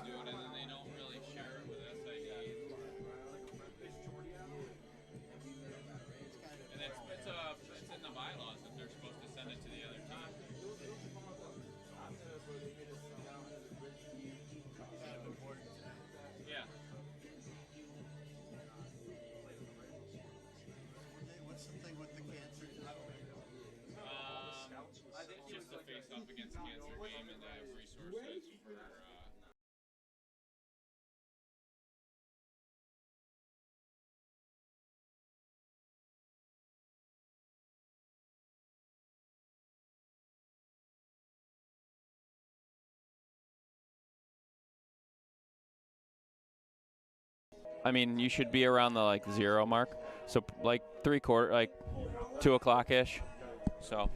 do it, and then they don't really share it with SID. And it's in the bylaws that they're supposed to send it to the other team. Yeah. What's the thing with the cancer? It's just a face-off against cancer game, and they have resources for. I mean, you should be around the like 0 mark. So like 3/4, like 2 o'clock ish. So.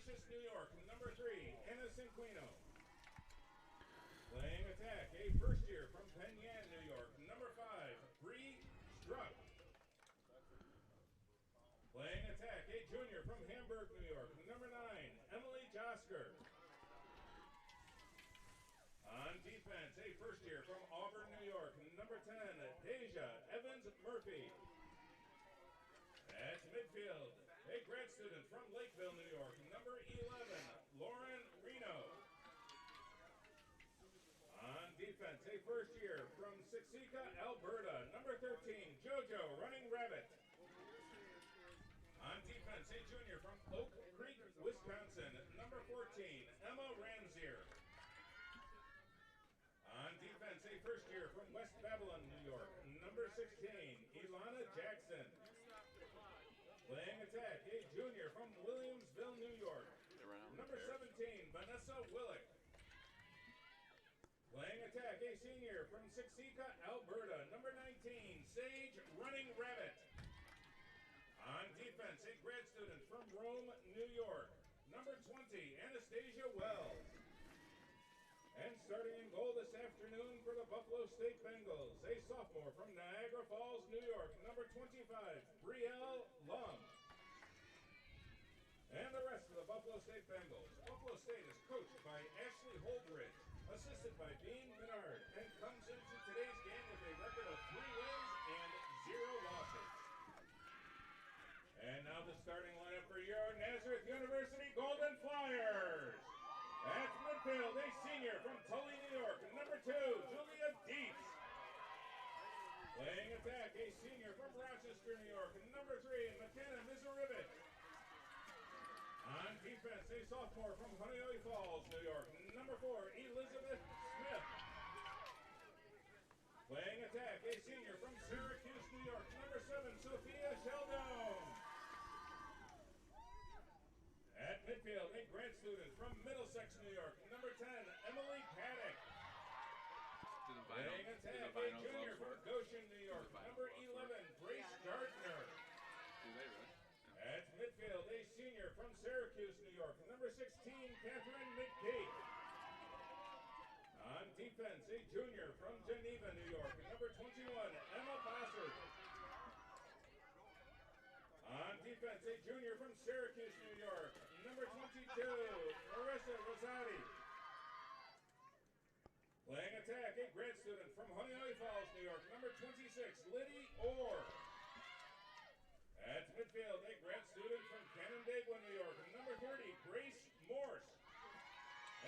Natchez, New York, number 3, Anna Cinquino. Playing attack, a first year from Penn Yan, New York, number 5, Bree Struck. Playing attack, a junior from Hamburg, New York, number 9, Emily Josker. On defense, a first year from Auburn, New York, number 10, Deja Evans Murphy. At midfield, a grad student from Lakeville, New York, number 11, Lauren Reno. On defense, a first year from Siksika, Alberta, number 13, Jojo Running Rabbit. On defense, a junior from Oak Creek, Wisconsin, number 14, Emma Ranzier. On defense, a first year from West Babylon, New York, number 16, Ilana Jackson. Playing attack, a junior from Williamsville, New York, number 17, Vanessa Willick. Playing attack, a senior from Siksika, Alberta, number 19, Sage Running Rabbit. On defense, a grad student from Rome, New York, number 20, Anastasia Wells. And starting in goal this afternoon for the Buffalo State Bengals, a sophomore from Niagara Falls, New York, number 25, Brielle Lum. And the rest of the Buffalo State Bengals. Buffalo State is coached by Ashley Holdridge, assisted by Bean Menard, and comes into today's game with a record of 3 wins and 0 losses. And now the starting lineup for your Nazareth University Golden Flyers. At midfield, a senior from Tully, New York, number 2, Julia Dietz. Playing attack, a senior from Rochester, New York, number 3, McKenna Mizarivich. On defense, a sophomore from Honeoye Falls, New York, number 4, Elizabeth Smith. Playing attack, a senior from Syracuse, New York, number 7, Sophia Sheldon. At midfield, a grad student from Middlesex, New York, number 10, Emily Paddock. Playing attack, a junior from Goshen, New York, number 11, Grace Gardner. At midfield, a senior from Syracuse, New York, number 16, Catherine McCabe. On defense, a junior from Geneva, New York, number 21, Emma Bossert. On defense, a junior from Syracuse, New York, number 22, Marissa Rosati. Playing attack, a grad student from Honeoye Falls, New York, number 26, Liddy Orr. At midfield, a grad student from Canandaigua, New York, number 30, Grace Morse.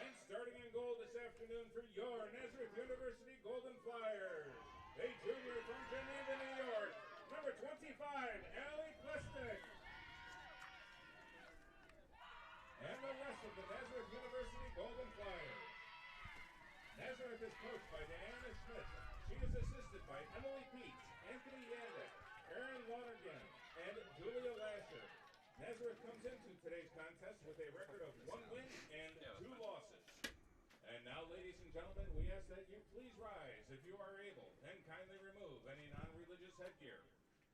And starting in goal this afternoon for your Nazareth University Golden Flyers, a junior from Geneva, New York, number 25, Allie Plesnick. And the rest of the Nazareth University Golden Flyers. Nazareth is coached by Diana Schmidt. She is assisted by Emily Peets, Anthony Yandick, Aaron Lonergan, and Julia Lasher. Nazareth comes into today's contest with a record of 1 win and 2 losses. And now, ladies and gentlemen, we ask that you please rise if you are able and kindly remove any non-religious headgear.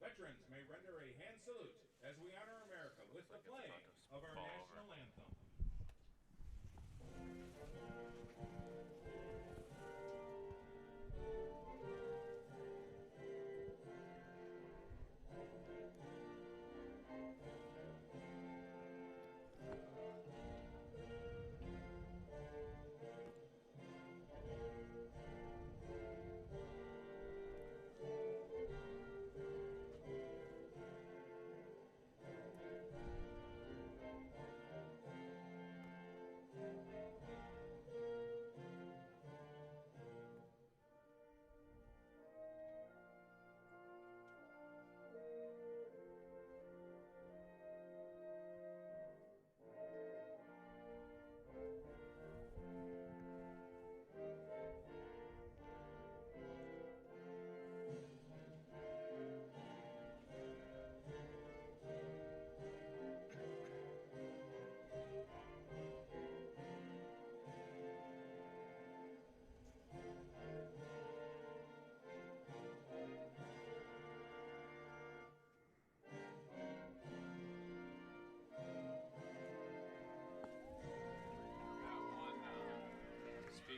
Veterans may render a hand salute as we honor America with the playing of our national anthem.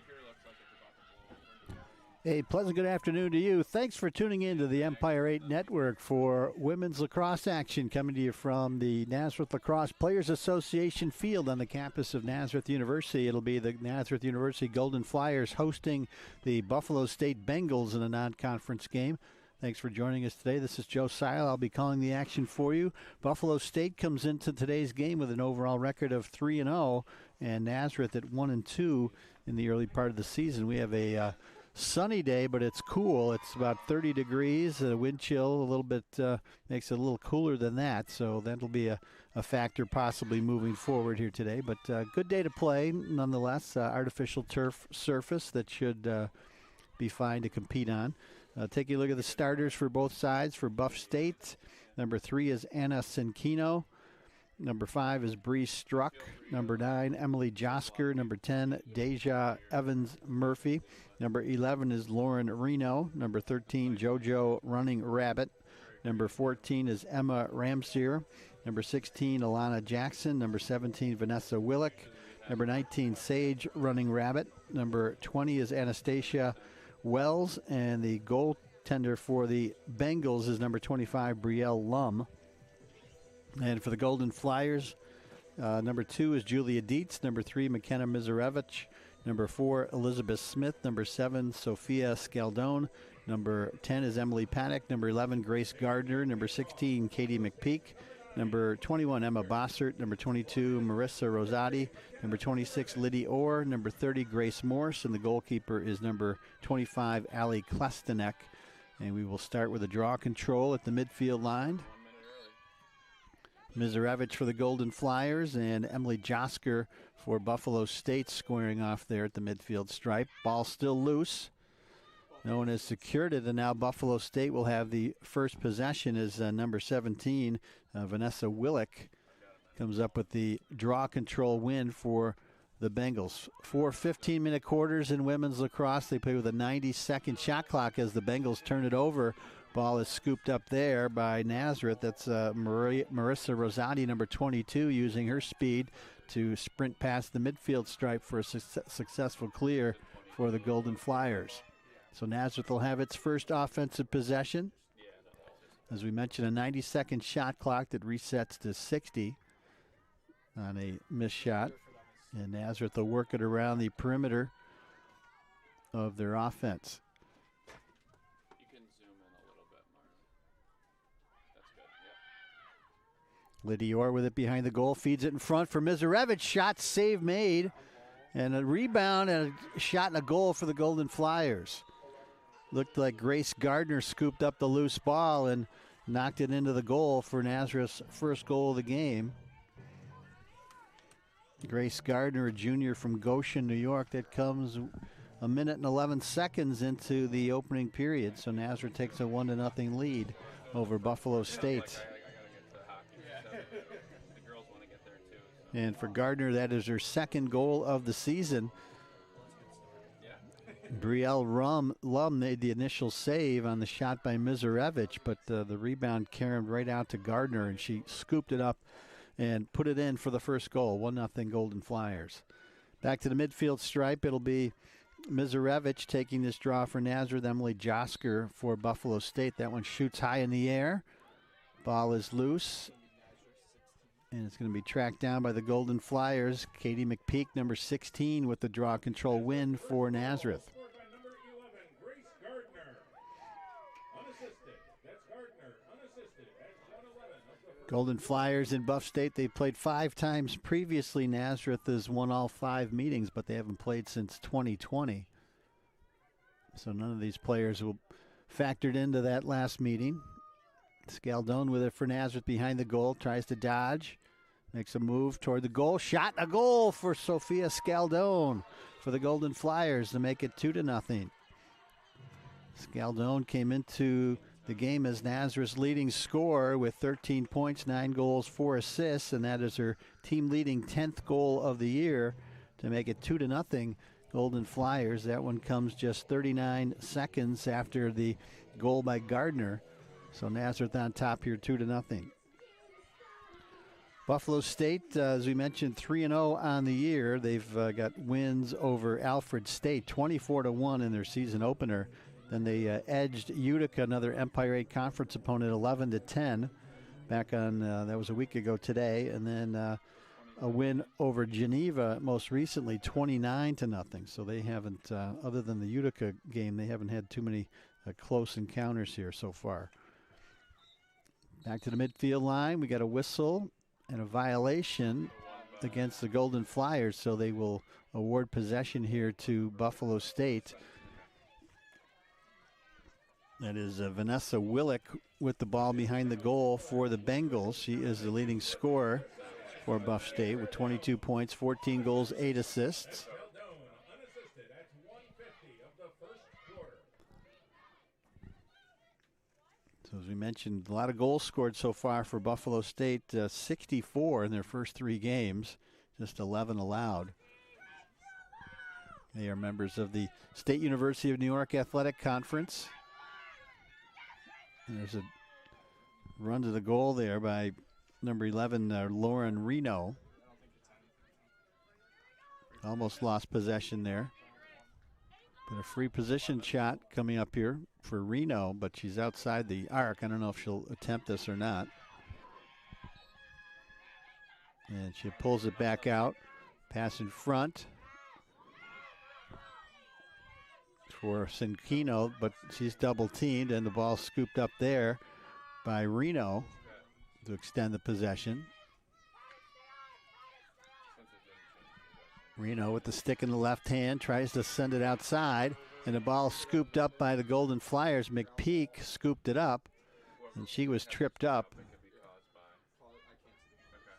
here looks like it's about to blow over. A pleasant good afternoon to you. Thanks for tuning in to the Empire 8 Network for women's lacrosse action, coming to you from the Nazareth Lacrosse Players Association field on the campus of Nazareth University. It'll be the Nazareth University Golden Flyers hosting the Buffalo State Bengals in a non-conference game. Thanks for joining us today. This is Joe Seil. I'll be calling the action for you. Buffalo State comes into today's game with an overall record of 3-0, and Nazareth at 1-2 in the early part of the season. We have a sunny day, but it's cool. It's about 30 degrees, a wind chill, a little bit, makes it a little cooler than that. So that'll be a factor possibly moving forward here today. But good day to play nonetheless. Artificial turf surface that should be fine to compete on. Take a look at the starters for both sides. For Buff State, number 3 is Anna Sinkino. Number 5 is Bree Struck. Number 9, Emily Josker. Number 10, Deja Evans-Murphy. Number 11 is Lauren Reno. Number 13, JoJo Running Rabbit. Number 14 is Emma Ramsier. Number 16, Alana Jackson. Number 17, Vanessa Willick. Number 19, Sage Running Rabbit. Number 20 is Anastasia Wells, and the goaltender for the Bengals is number 25, Brielle Lum. And for the Golden Flyers, number 2 is Julia Dietz. Number 3, McKenna Mizarevich. Number 4, Elizabeth Smith. Number 7, Sophia Scaldone. Number 10 is Emily Paddock. Number 11, Grace Gardner. Number 16, Katie McPeak. Number 21, Emma Bossert. Number 22, Marissa Rosati. Number 26, Liddy Orr. Number 30, Grace Morse. And the goalkeeper is number 25, Allie Klestanek. And we will start with a draw control at the midfield line. Mizarevich for the Golden Flyers and Emily Josker for Buffalo State squaring off there at the midfield stripe. Ball still loose. No one has secured it, and now Buffalo State will have the first possession as number 17, Vanessa Willick, comes up with the draw control win for the Bengals. 4 15-minute quarters in women's lacrosse. They play with a 90-second shot clock as the Bengals turn it over. Ball is scooped up there by Nazareth. That's Marissa Rosati, number 22, using her speed to sprint past the midfield stripe for a successful clear for the Golden Flyers. So Nazareth will have its first offensive possession. As we mentioned, a 90-second shot clock that resets to 60 on a missed shot. And Nazareth will work it around the perimeter of their offense. You can zoom in a little bit more. That's good, yeah. Liddy Orr with it behind the goal, feeds it in front for Mizarevich. Shot, save made, and a rebound and a shot and a goal for the Golden Flyers. Looked like Grace Gardner scooped up the loose ball and knocked it into the goal for Nazareth's first goal of the game. Grace Gardner, a junior from Goshen, New York. That comes a minute and 11 seconds into the opening period. So Nazareth takes a 1-0 lead over Buffalo State. And for Gardner, that is her second goal of the season. Brielle Lum made the initial save on the shot by Mizarevich, but the rebound carried right out to Gardner, and she scooped it up and put it in for the first goal. 1-0 Golden Flyers. Back to the midfield stripe. It'll be Mizarevich taking this draw for Nazareth. Emily Josker for Buffalo State. That one shoots high in the air. Ball is loose. And it's going to be tracked down by the Golden Flyers. Katie McPeak, number 16, with the draw control win for Nazareth. Golden Flyers in Buff State, they played 5 times previously. Nazareth has won all 5 meetings, but they haven't played since 2020. So none of these players will factored into that last meeting. Scaldone with it for Nazareth behind the goal, tries to dodge, makes a move toward the goal. Shot, a goal for Sophia Scaldone for the Golden Flyers to make it 2-0. Scaldone came into the game as Nazareth's leading scorer with 13 points, 9 goals, 4 assists, and that is her team-leading 10th goal of the year to make it 2-0 Golden Flyers. That one comes just 39 seconds after the goal by Gardner. So Nazareth on top here, 2-0. Buffalo State, as we mentioned, 3-0 on the year. They've got wins over Alfred State, 24-1 in their season opener. Then they edged Utica, another Empire 8 conference opponent, 11-10. Back on, that was a week ago today. And then a win over Geneva most recently, 29-0. So they haven't, other than the Utica game, they haven't had too many close encounters here so far. Back to the midfield line. We got a whistle and a violation against the Golden Flyers, so they will award possession here to Buffalo State. That is Vanessa Willick with the ball behind the goal for the Bengals. She is the leading scorer for Buff State with 22 points, 14 goals, 8 assists. So as we mentioned, a lot of goals scored so far for Buffalo State, 64 in their first 3 games, just 11 allowed. They are members of the State University of New York Athletic Conference. And there's a run to the goal there by number 11, Lauren Reno. Almost lost possession there. But a free position shot coming up here for Reno, but she's outside the arc. I don't know if she'll attempt this or not. And she pulls it back out. Pass in front for Sinkino, but she's double teamed, and the ball scooped up there by Reno to extend the possession. Reno with the stick in the left hand tries to send it outside, and the ball scooped up by the Golden Flyers. McPeak scooped it up, and she was tripped up.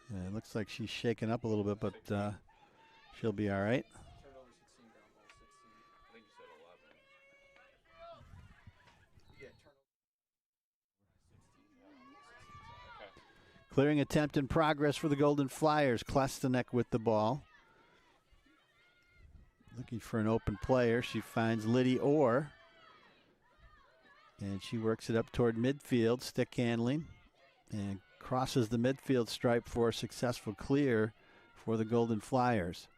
Yeah, it looks like she's shaken up a little bit, but she'll be all right. Clearing attempt in progress for the Golden Flyers. Klestanek with the ball. Looking for an open player. She finds Liddy Orr. And she works it up toward midfield. Stick handling. And crosses the midfield stripe for a successful clear for the Golden Flyers.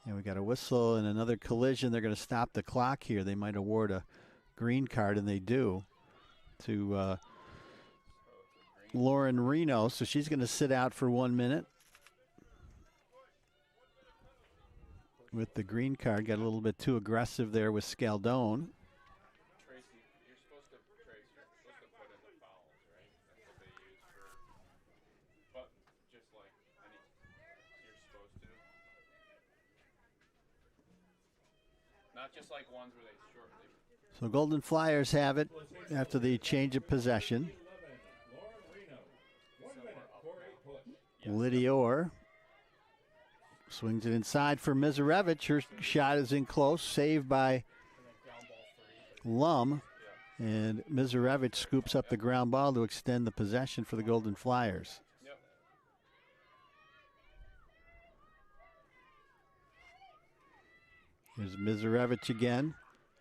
And we got a whistle and another collision. They're going to stop the clock here. They might award a green card, and they do, to Lauren Reno. So she's going to sit out for 1 minute. With the green card, got a little bit too aggressive there with Scaldone. Tracy, you're supposed to put in the fouls, right? That's what they use for, but just like you're supposed to. Not just like ones where they short. So Golden Flyers have it after the change of possession. Liddy Orr swings it inside for Mizarevich. Her shot is in close, saved by Lum. And Mizarevich scoops up the ground ball to extend the possession for the Golden Flyers. Here's Mizarevich again.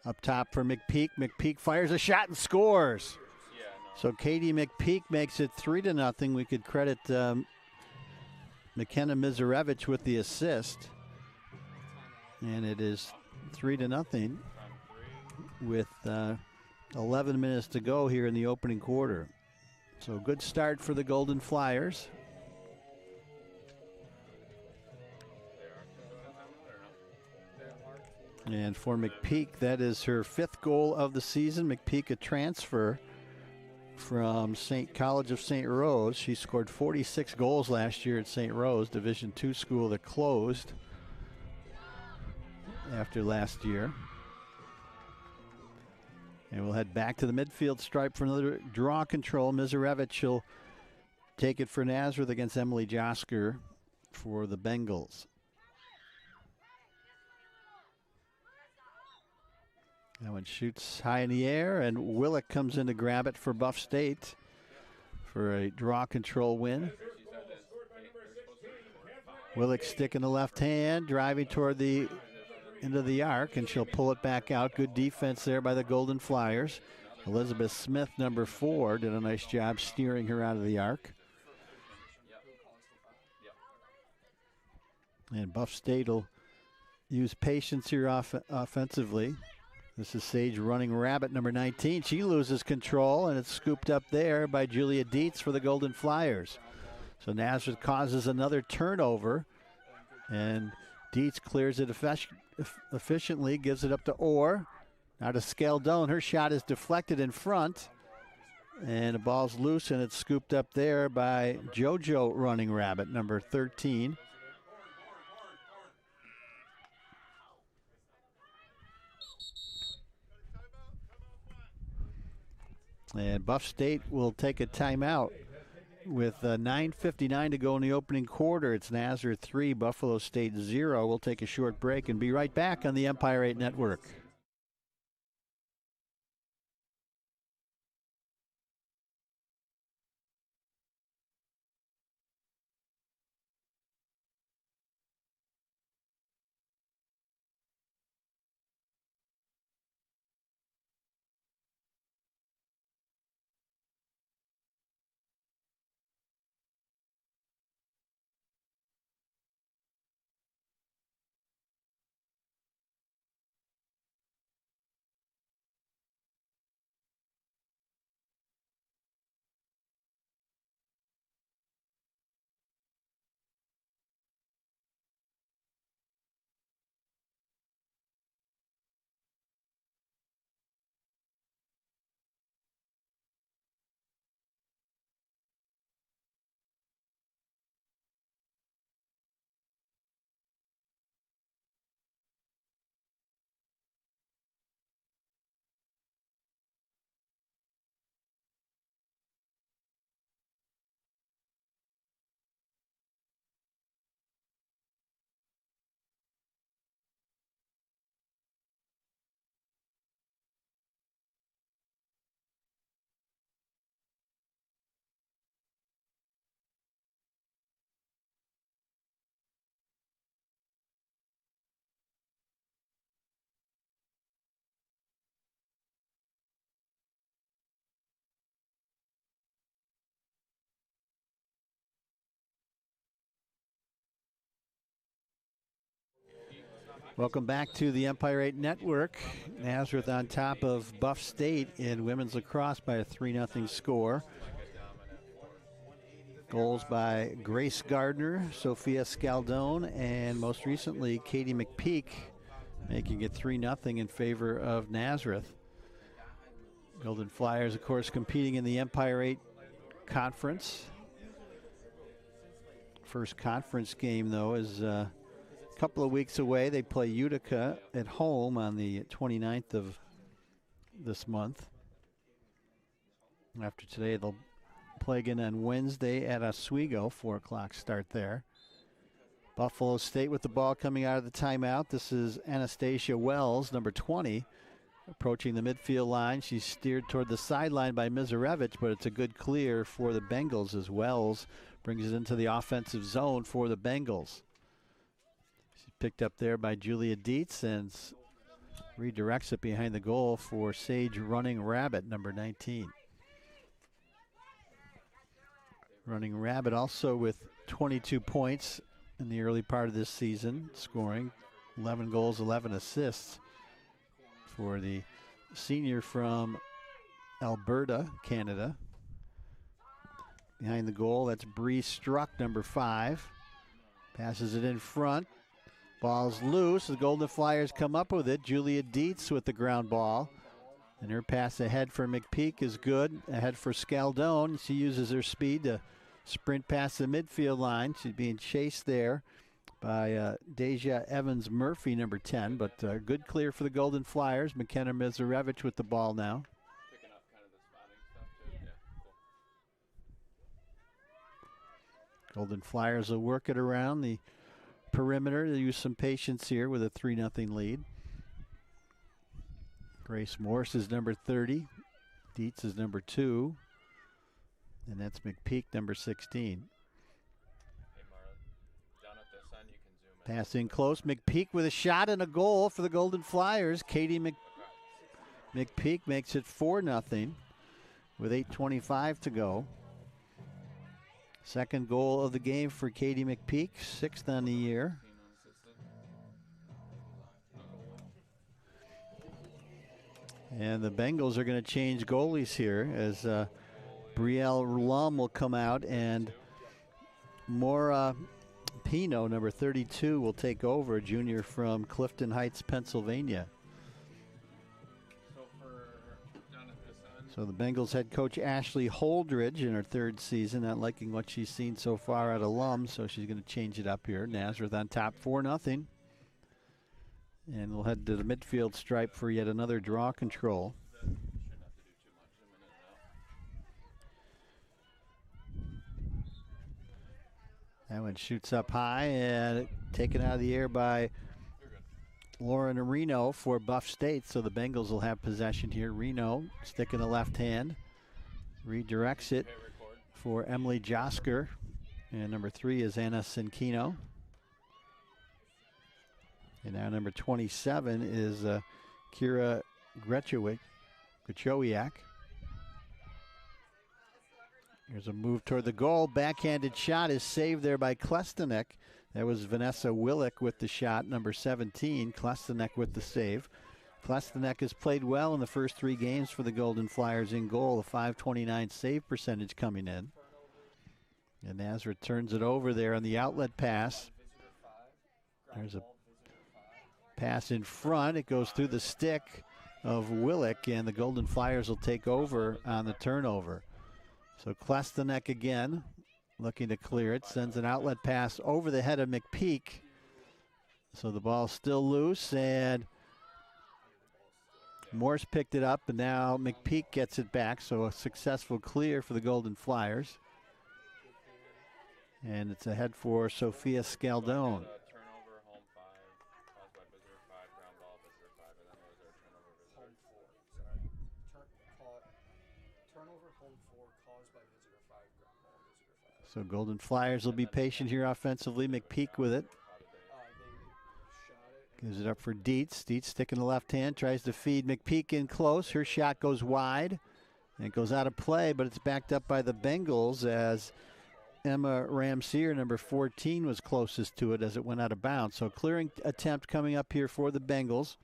Up top for McPeak. McPeak fires a shot and scores. So Katie McPeak makes it 3-0. We could credit McKenna Mizarevich with the assist. And it is 3-0 with 11 minutes to go here in the opening quarter. So good start for the Golden Flyers. And for McPeak, that is her 5th goal of the season. McPeak, a transfer from College of St. Rose. She scored 46 goals last year at St. Rose, Division II school that closed after last year. And we'll head back to the midfield stripe for another draw control. Mizarevich will take it for Nazareth against Emily Josker for the Bengals. That one shoots high in the air, and Willick comes in to grab it for Buff State for a draw control win. Willick stick in the left hand, driving toward the into the arc, and she'll pull it back out. Good defense there by the Golden Flyers. Elizabeth Smith, number 4, did a nice job steering her out of the arc. And Buff State will use patience here offensively. This is Sage running rabbit, number 19. She loses control, and it's scooped up there by Julia Dietz for the Golden Flyers. So Nazareth causes another turnover, and Dietz clears it efficiently, gives it up to Orr. Now to Scaldone. Her shot is deflected in front, and the ball's loose, and it's scooped up there by JoJo running rabbit, number 13. And Buff State will take a timeout with 9:59 to go in the opening quarter. It's Nazareth 3, Buffalo State 0. We'll take a short break and be right back on the Empire 8 Network. Welcome back to the Empire 8 Network. Nazareth on top of Buff State in women's lacrosse by a 3-0 score. Goals by Grace Gardner, Sophia Scaldone, and most recently Katie McPeak, making it 3-0 in favor of Nazareth. Golden Flyers, of course, competing in the Empire 8 Conference. First conference game, though, is couple of weeks away. They play Utica at home on the 29th of this month. After today, they'll play again on Wednesday at Oswego, 4 o'clock start there. Buffalo State with the ball coming out of the timeout. This is Anastasia Wells, number 20, approaching the midfield line. She's steered toward the sideline by Mizarevich, but it's a good clear for the Bengals as Wells brings it into the offensive zone for the Bengals. Picked up there by Julia Dietz and redirects it behind the goal for Sage Running Rabbit, number 19. Running Rabbit also with 22 points in the early part of this season, scoring 11 goals, 11 assists for the senior from Alberta, Canada. Behind the goal, that's Bree Struck, number 5. Passes it in front. Ball's loose. The Golden Flyers come up with it. Julia Dietz with the ground ball. And her pass ahead for McPeak is good. Ahead for Scaldone. She uses her speed to sprint past the midfield line. She's being chased there by Deja Evans Murphy, number 10. But good clear for the Golden Flyers. McKenna Mizarevich with the ball now. Picking up kind of the spotting stuff too. Yeah, cool. Golden Flyers will work it around the perimeter. They use some patience here with a 3-0 lead. Grace Morse is number 30. Dietz is number 2. And that's McPeak, number 16. Hey, Marla, down at the sun, you can zoom in. Pass in close. McPeak with a shot and a goal for the Golden Flyers. Katie McPeak makes it 4-0 with 8:25 to go. Second goal of the game for Katie McPeak, 6th on the year. And the Bengals are going to change goalies here as Brielle Lum will come out and Maura Pino, number 32, will take over, junior from Clifton Heights, Pennsylvania. So the Bengals head coach Ashley Holdridge in her third season, not liking what she's seen so far at Lum, so she's going to change it up here. Nazareth on top 4-0. And we'll head to the midfield stripe for yet another draw control. That one shoots up high and taken out of the air by Lauren Reno for Buff State. So the Bengals will have possession here. Reno stick in the left hand. Redirects it for Emily Josker. And number 3 is Anna Sinkino. And now number 27 is Kira Grechowiak. Here's a move toward the goal. Backhanded shot is saved there by Klestanek. That was Vanessa Willick with the shot, number 17. Klestanek with the save. Klestanek has played well in the first 3 games for the Golden Flyers in goal. A .529 save percentage coming in. And Nazareth turns it over there on the outlet pass. There's a pass in front. It goes through the stick of Willick, and the Golden Flyers will take over on the turnover. So Klestanek again, looking to clear it, sends an outlet pass over the head of McPeak. So the ball's still loose, and Morse picked it up, and now McPeak gets it back. So a successful clear for the Golden Flyers. And it's ahead for Sophia Scaldone. So Golden Flyers will be patient here offensively. McPeak with it. Gives it up for Dietz. Dietz sticking the left hand. Tries to feed McPeak in close. Her shot goes wide. And it goes out of play, but it's backed up by the Bengals as Emma Ramseer, number 14, was closest to it as it went out of bounds. So clearing attempt coming up here for the Bengals.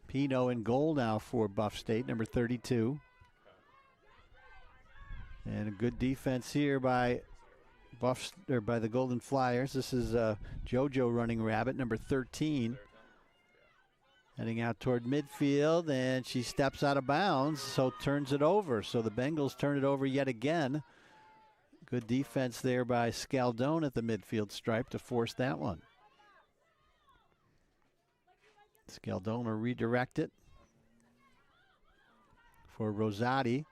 Pino in goal now for Buff State, number 32. And a good defense here by by the Golden Flyers. This is JoJo running rabbit, number 13. Heading out toward midfield, and she steps out of bounds, so turns it over. So the Bengals turn it over yet again. Good defense there by Scaldone at the midfield stripe to force that one. Scaldone will redirect it for Rosati.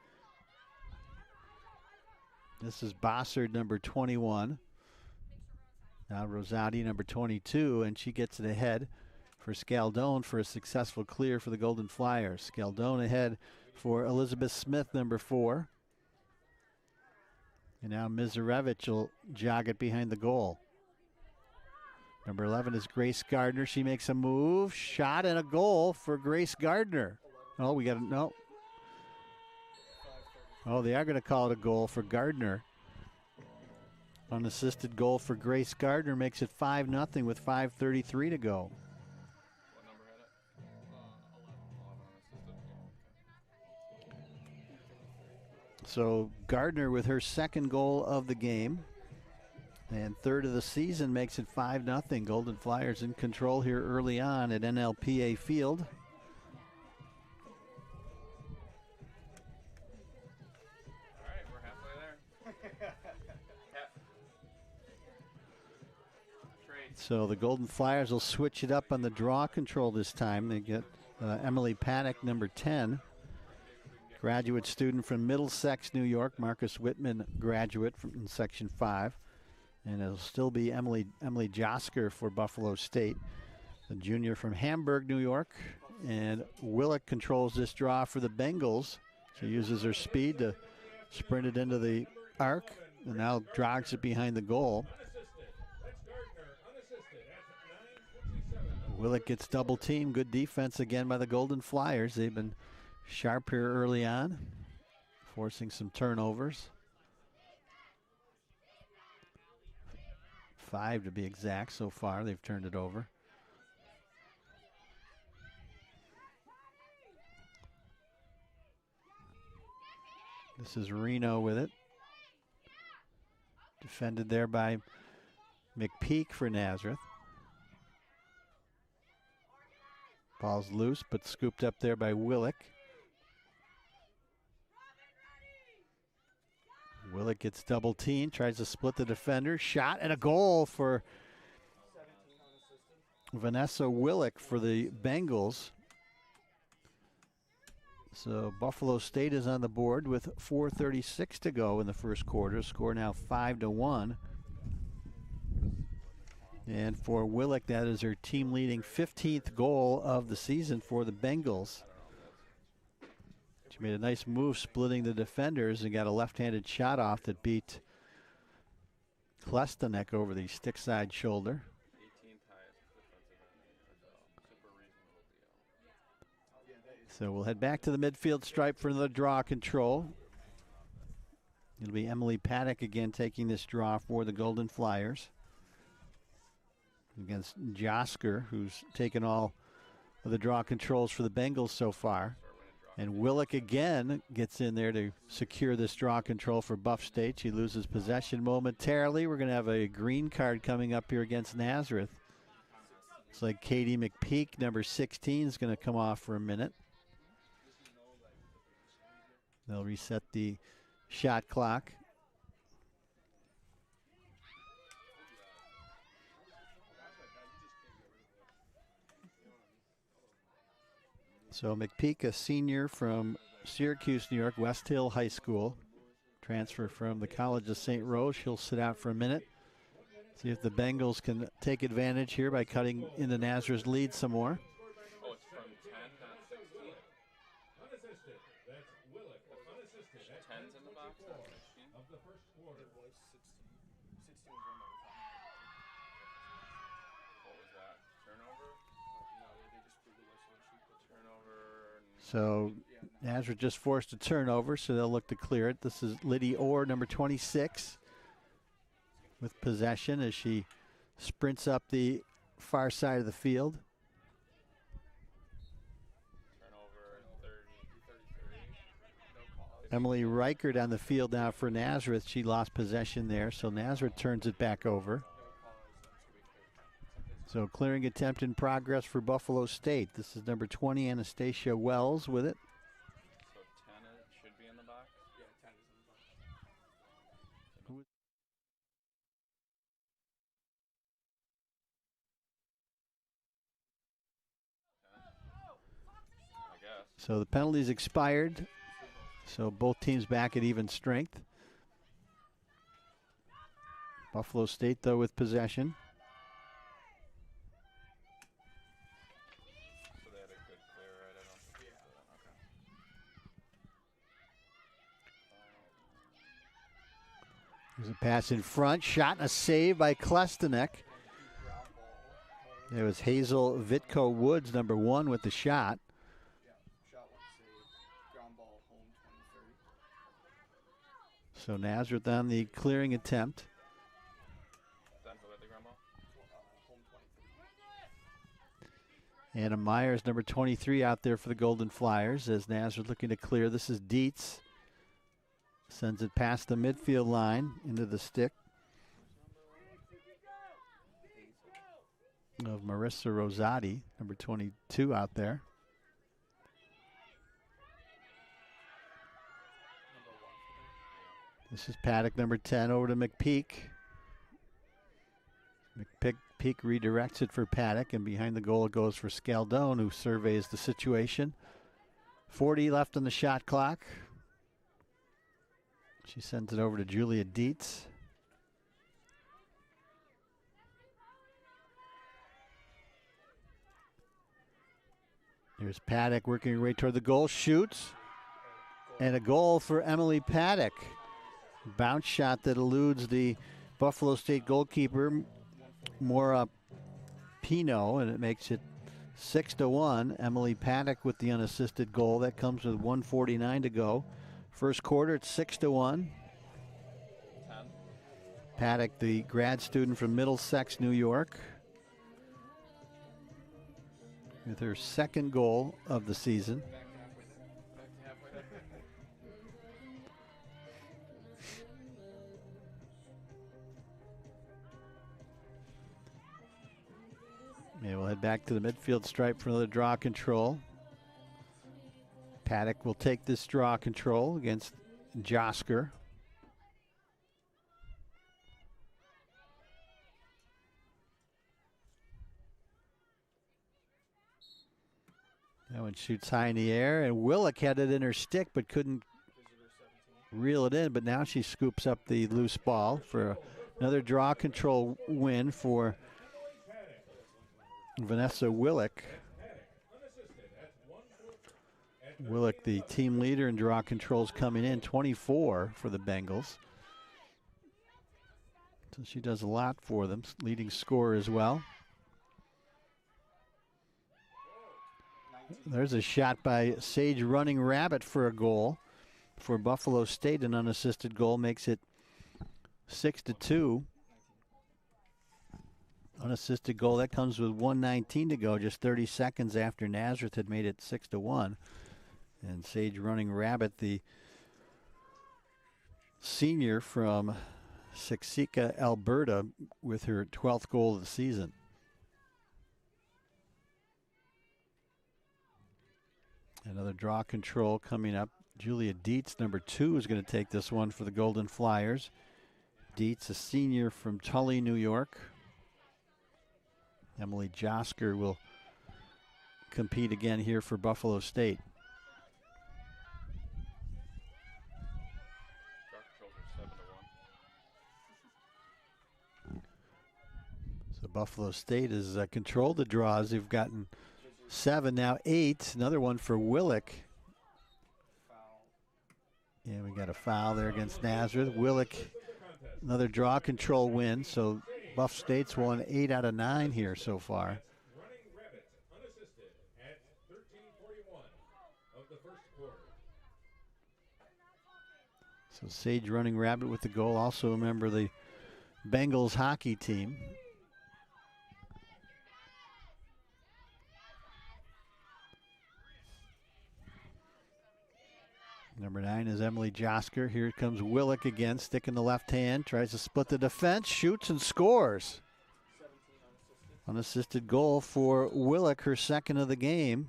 This is Bossard, number 21. Now Rosati, number 22, and she gets it ahead for Scaldone for a successful clear for the Golden Flyers. Scaldone ahead for Elizabeth Smith, number 4. And now Mizarevich will jog it behind the goal. Number 11 is Grace Gardner. She makes a move, shot, and a goal for Grace Gardner. Oh, we got a no. Oh, they are going to call it a goal for Gardner. Unassisted goal for Grace Gardner makes it 5-0 with 5:33 to go. So Gardner with her second goal of the game and third of the season makes it 5-0. Golden Flyers in control here early on at NLPA Field. So the Golden Flyers will switch it up on the draw control this time. They get Emily Paddock, number 10. Graduate student from Middlesex, New York. Marcus Whitman, graduate from Section 5. And it'll still be Emily Josker for Buffalo State. The junior from Hamburg, New York. And Willick controls this draw for the Bengals. She uses her speed to sprint it into the arc. And now jogs it behind the goal. Willick gets double teamed. Good defense again by the Golden Flyers. They've been sharp here early on, forcing some turnovers. 5 to be exact so far. They've turned it over. This is Reno with it. Defended there by McPeak for Nazareth. Ball's loose, but scooped up there by Willick. Willick gets double teamed, tries to split the defender. Shot and a goal for Vanessa Willick for the Bengals. So Buffalo State is on the board with 4:36 to go in the first quarter. Score now 5-1. And for Willick, that is her team leading 15th goal of the season for the Bengals. She made a nice move splitting the defenders and got a left-handed shot off that beat Klestanek over the stick side shoulder. 18th highest defensive end in the NFL. Super reasonable deal. So we'll head back to the midfield stripe for another draw control. It'll be Emily Paddock again taking this draw for the Golden Flyers against Josker, who's taken all of the draw controls for the Bengals so far. And Willick again gets in there to secure this draw control for Buff State. She loses possession momentarily. We're going to have a green card coming up here against Nazareth. It's like Katie McPeak, number 16, is going to come off for a minute. They'll reset the shot clock. So McPeak, a senior from Syracuse, New York, West Hill High School. Transfer from the College of St. Rose. She'll sit out for a minute. See if the Bengals can take advantage here by cutting into Nazareth's lead some more. Oh, it's from 10, not 16. Unassisted. That's Willick. Unassisted. That's 10's in the box, not 16. of the first quarter. What was that? Turnover? Turnover. So Nazareth just forced a turnover, so they'll look to clear it. This is Liddy Orr, number 26, with possession as she sprints up the far side of the field. Turnover 33. Emily Reichert on the field now for Nazareth. She lost possession there, so Nazareth turns it back over. So clearing attempt in progress for Buffalo State. This is number 20, Anastasia Wells with it. So 10 should be in the box? Yeah, 10 is in the box. I guess. So the penalties expired. So both teams back at even strength. Buffalo State, though, with possession. So they had a good clear, right? I don't think it's okay. There's a pass in front. Shot and a save by Klestanek. There was Hazel Vitko Woods, number 1, with the shot. So Nazareth on the clearing attempt. Then who had the ground ball? Anna Myers, number 23, out there for the Golden Flyers as Nazareth looking to clear. This is Dietz. Sends it past the midfield line into the stick of Marissa Rosati, number 22, out there. This is Paddock, number 10, over to McPeak. McPeak redirects it for Paddock, and behind the goal it goes for Scaldone, who surveys the situation. 40 left on the shot clock. She sends it over to Julia Dietz. Here's Paddock working her way toward the goal, shoots, and a goal for Emily Paddock. Bounce shot that eludes the Buffalo State goalkeeper, Maura Pino, and it makes it 6-1. Emily Paddock with the unassisted goal. That comes with 1:49 to go. First quarter, it's 6-1. Paddock, the grad student from Middlesex, New York, with her second goal of the season. Headed back to the midfield stripe for another draw control. Paddock will take this draw control against Josker. That one shoots high in the air, and Willick had it in her stick but couldn't reel it in, but now she scoops up the loose ball for another draw control win for Vanessa Willick. Willick, the team leader in draw controls, coming in 24 for the Bengals. So she does a lot for them, leading scorer as well. There's a shot by Sage Running Rabbit for a goal for Buffalo State. An unassisted goal makes it 6-2. Unassisted goal, that comes with 1:19 to go, just 30 seconds after Nazareth had made it 6-1. And Sage Running Rabbit, the senior from Siksika, Alberta, with her 12th goal of the season. Another draw control coming up. Julia Dietz, number 2, is going to take this one for the Golden Flyers. Dietz, a senior from Tully, New York. Emily Josker will compete again here for Buffalo State. So Buffalo State has controlled the draws. They've gotten 7, now 8. Another one for Willick. And we got a foul there against Nazareth. Willick, another draw control win. So Buff State's won 8 out of 9 here so far. So Sage Running Rabbit with the goal. Also a member of the Bengals hockey team. Number 9 is Emily Josker. Here comes Willick again, stick in the left hand, tries to split the defense, shoots and scores. Unassisted goal for Willick, her second of the game.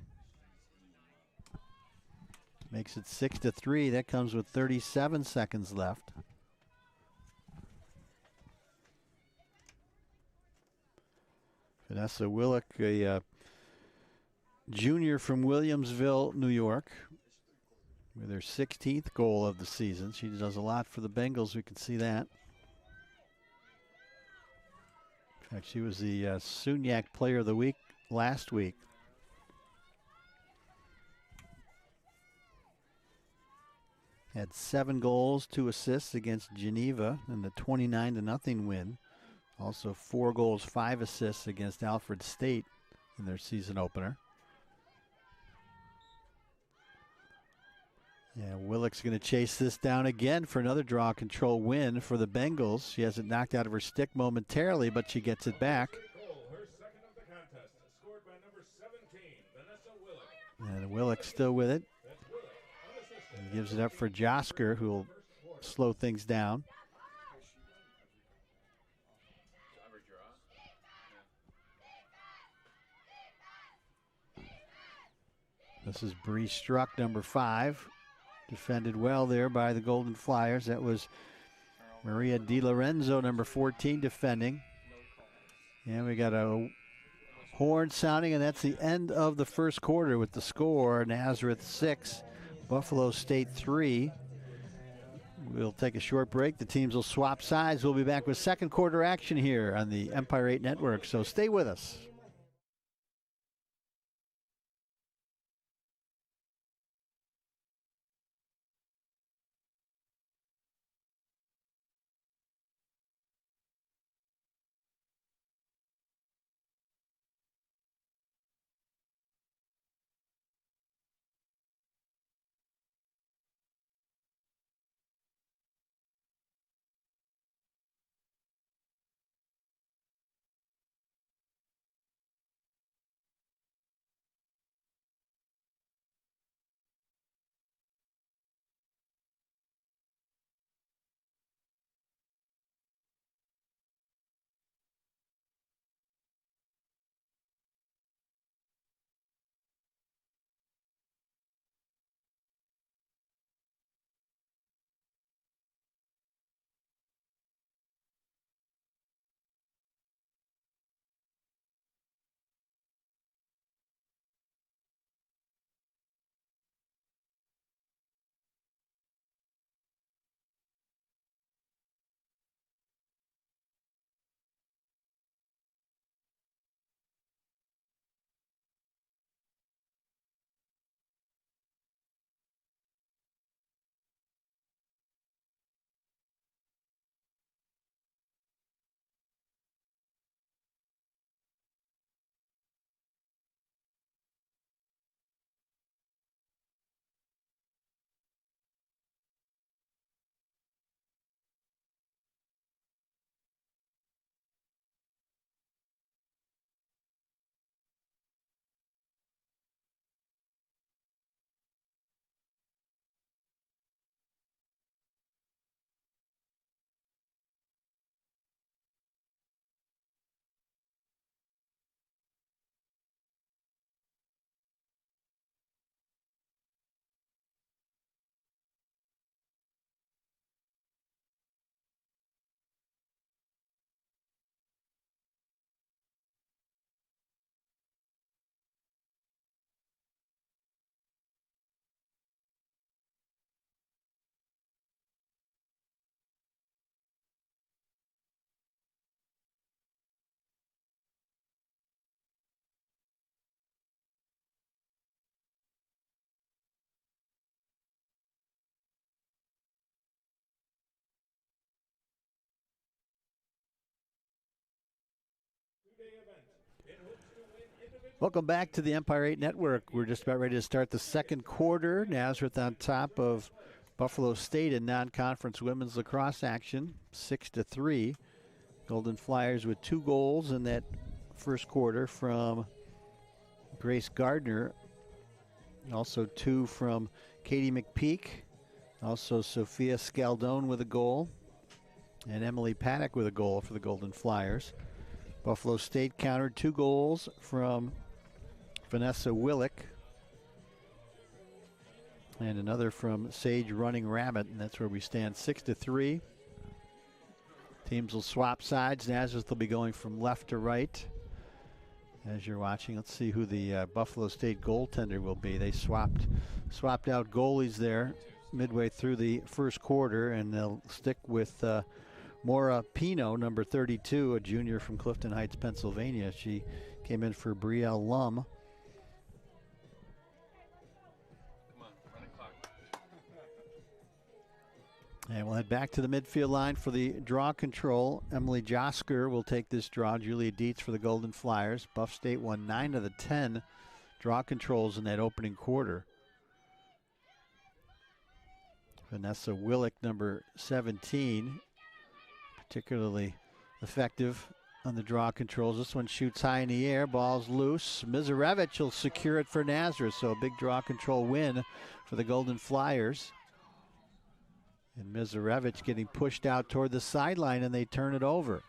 Makes it 6-3. That comes with 37 seconds left. Vanessa Willick, a junior from Williamsville, New York, with her 16th goal of the season. She does a lot for the Bengals. We can see that. In fact, she was the Suniac Player of the Week last week. Had 7 goals, 2 assists against Geneva in the 29-0 win. Also 4 goals, 5 assists against Alfred State in their season opener. Yeah, Willick's going to chase this down again for another draw control win for the Bengals. She has it knocked out of her stick momentarily, but she gets it back. And Willick still with it. He gives it up for Josker, who will slow things down. This is Bree Struck, number 5. Defended well there by the Golden Flyers. That was Maria Di Lorenzo, number 14, defending. And we got a horn sounding, and that's the end of the first quarter with the score. Nazareth 6, Buffalo State 3. We'll take a short break. The teams will swap sides. We'll be back with second quarter action here on the Empire 8 Network, so stay with us. Welcome back to the Empire 8 Network. We're just about ready to start the second quarter. Nazareth on top of Buffalo State in non-conference women's lacrosse action, 6-3. Golden Flyers with 2 goals in that first quarter from Grace Gardner. Also 2 from Katie McPeak. Also Sophia Scaldone with a goal. And Emily Paddock with a goal for the Golden Flyers. Buffalo State countered 2 goals from Vanessa Willick. And another from Sage Running Rabbit, and that's where we stand 6-3. Teams will swap sides. Nazareth will be going from left to right. As you're watching, let's see who the Buffalo State goaltender will be. They swapped out goalies there midway through the first quarter, and they'll stick with Maura Pino, number 32, a junior from Clifton Heights, Pennsylvania. She came in for Brielle Lum. And we'll head back to the midfield line for the draw control. Emily Josker will take this draw. Julia Dietz for the Golden Flyers. Buff State won 9 of the 10 draw controls in that opening quarter. Vanessa Willick, number 17, particularly effective on the draw controls. This one shoots high in the air. Ball's loose. Mizarevich will secure it for Nazareth. So a big draw control win for the Golden Flyers. And Mizarevich getting pushed out toward the sideline, and they turn it over.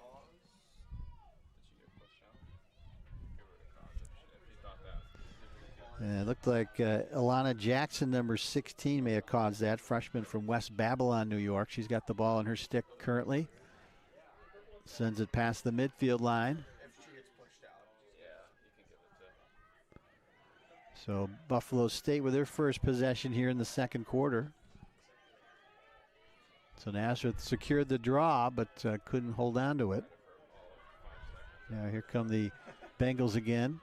And it looked like Alana Jackson, number 16, may have caused that. Freshman from West Babylon, New York. She's got the ball in her stick currently. Sends it past the midfield line. So Buffalo State with their first possession here in the second quarter. So Nazareth secured the draw, but couldn't hold on to it. Now here come the Bengals again.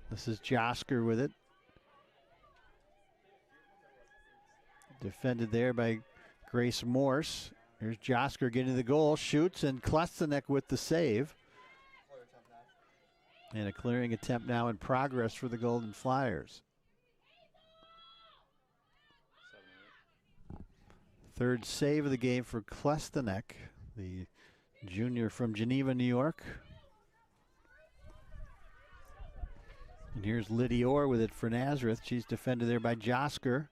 This is Josker with it. Defended there by Grace Morse. Here's Josker getting the goal, shoots, and Klestenek with the save. And a clearing attempt now in progress for the Golden Flyers. Third save of the game for Klestenek, the junior from Geneva, New York. And here's Lydia Orr with it for Nazareth. She's defended there by Josker.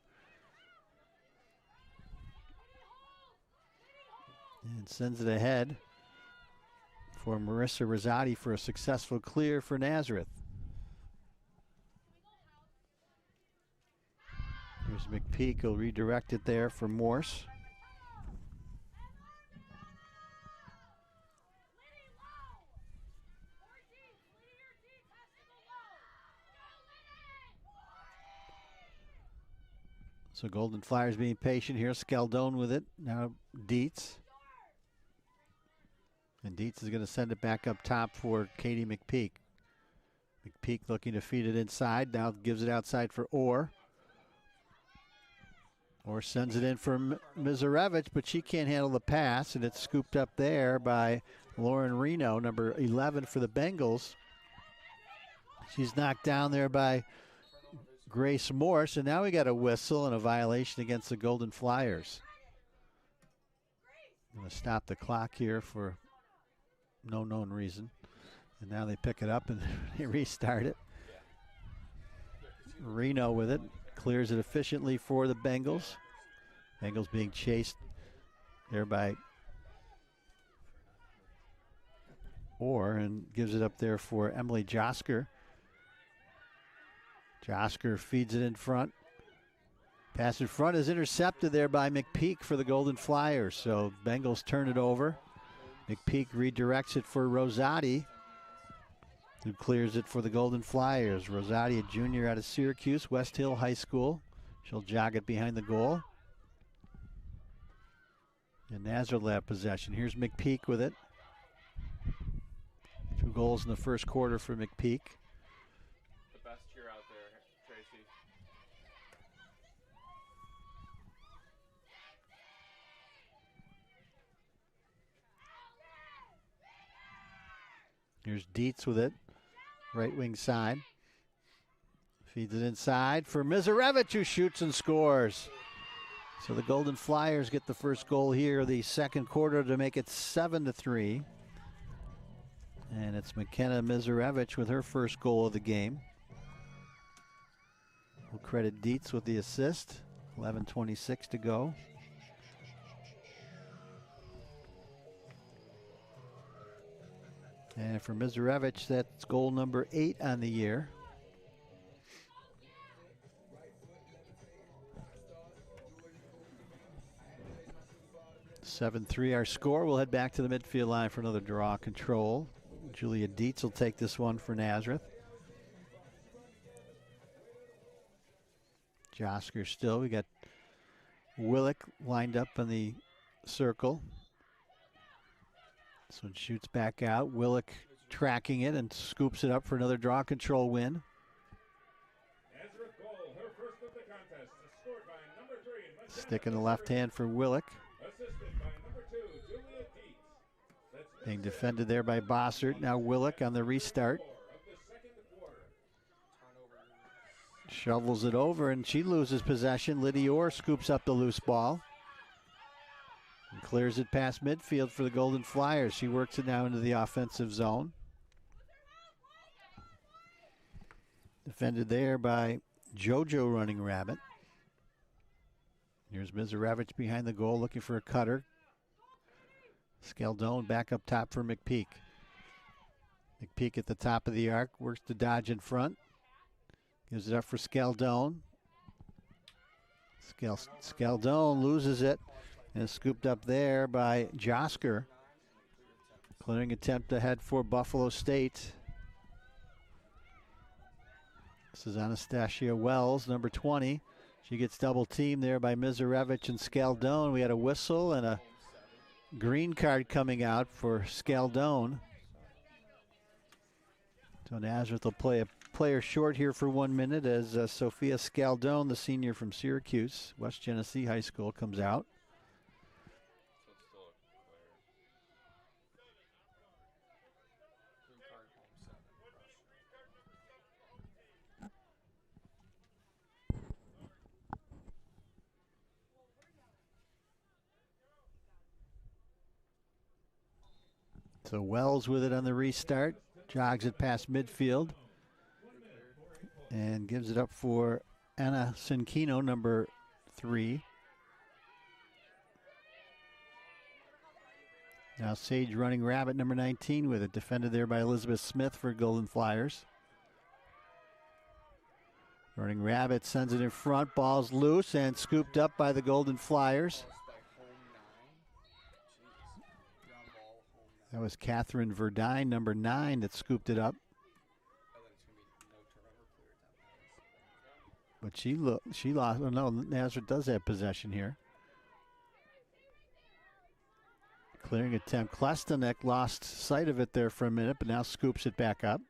And sends it ahead for Marissa Rosati for a successful clear for Nazareth. Here's McPeak, will redirect it there for Morse. So Golden Flyers being patient here. Scaldone with it. Now Dietz. And Dietz is going to send it back up top for Katie McPeak. McPeak looking to feed it inside. Now gives it outside for Orr. Orr sends it in for Mizarevich, but she can't handle the pass, and it's scooped up there by Lauren Reno, number 11 for the Bengals. She's knocked down there by Grace Morse, and now we got a whistle and a violation against the Golden Flyers. I'm going to stop the clock here for no known reason. And now they pick it up and they restart it. Reno with it, clears it efficiently for the Bengals. Bengals being chased there by Orr, and gives it up there for Emily Josker. Josker feeds it in front. Pass in front is intercepted there by McPeak for the Golden Flyers. So Bengals turn it over. McPeak redirects it for Rosati, who clears it for the Golden Flyers. Rosati, a junior out of Syracuse, West Hill High School. She'll jog it behind the goal. And Nazareth will have possession. Here's McPeak with it. 2 goals in the first quarter for McPeak. The best cheer out there, Tracy. Here's Dietz with it. right wing side. Feeds it inside for Mizarevich, who shoots and scores. So the Golden Flyers get the first goal here, the second quarter, to make it 7-3. And it's McKenna Mizarevich with her first goal of the game. We'll credit Dietz with the assist. 11:26 to go. And for Mizarevich, that's goal number 8 on the year. (7-3) our score. We'll head back to the midfield line for another draw control. Julia Dietz will take this one for Nazareth. Josker still. We got Willick lined up in the circle. This one shoots back out. Willick tracking it and scoops it up for another draw control win. Nazareth goal, her first of the contest, scored by number 3. Stick in the left hand for Willick. Assisted by number 2, Julia Dietz. That's Being defended there by Bossert. Now Willick on the restart. of the second quarter. Shovels it over and she loses possession. Lydia Orr scoops up the loose ball and clears it past midfield for the Golden Flyers. She works it now into the offensive zone. Defended there by JoJo Running Rabbit. Here's Mizarevich behind the goal looking for a cutter. Scaldone back up top for McPeak. McPeak at the top of the arc, works to dodge in front. Gives it up for Scaldone. Scaldone loses it and is scooped up there by Josker. Clearing attempt ahead for Buffalo State. This is Anastasia Wells, number 20. She gets double teamed there by Mizarevich and Scaldone. We had a whistle and a green card coming out for Scaldone. So Nazareth will play a player short here for 1 minute as Sophia Scaldone, the senior from Syracuse, West Genesee High School, comes out. So Wells with it on the restart, jogs it past midfield, and gives it up for Anna Sinkino, number 3. Now Sage Running Rabbit, number 19, with it, defended there by Elizabeth Smith for Golden Flyers. Running Rabbit sends it in front, ball's loose and scooped up by the Golden Flyers. That was Catherine Verdine, number 9, that scooped it up. But she lost. Oh no, Nazareth does have possession here. Clearing attempt. Klestanek lost sight of it there for a minute, but now scoops it back up.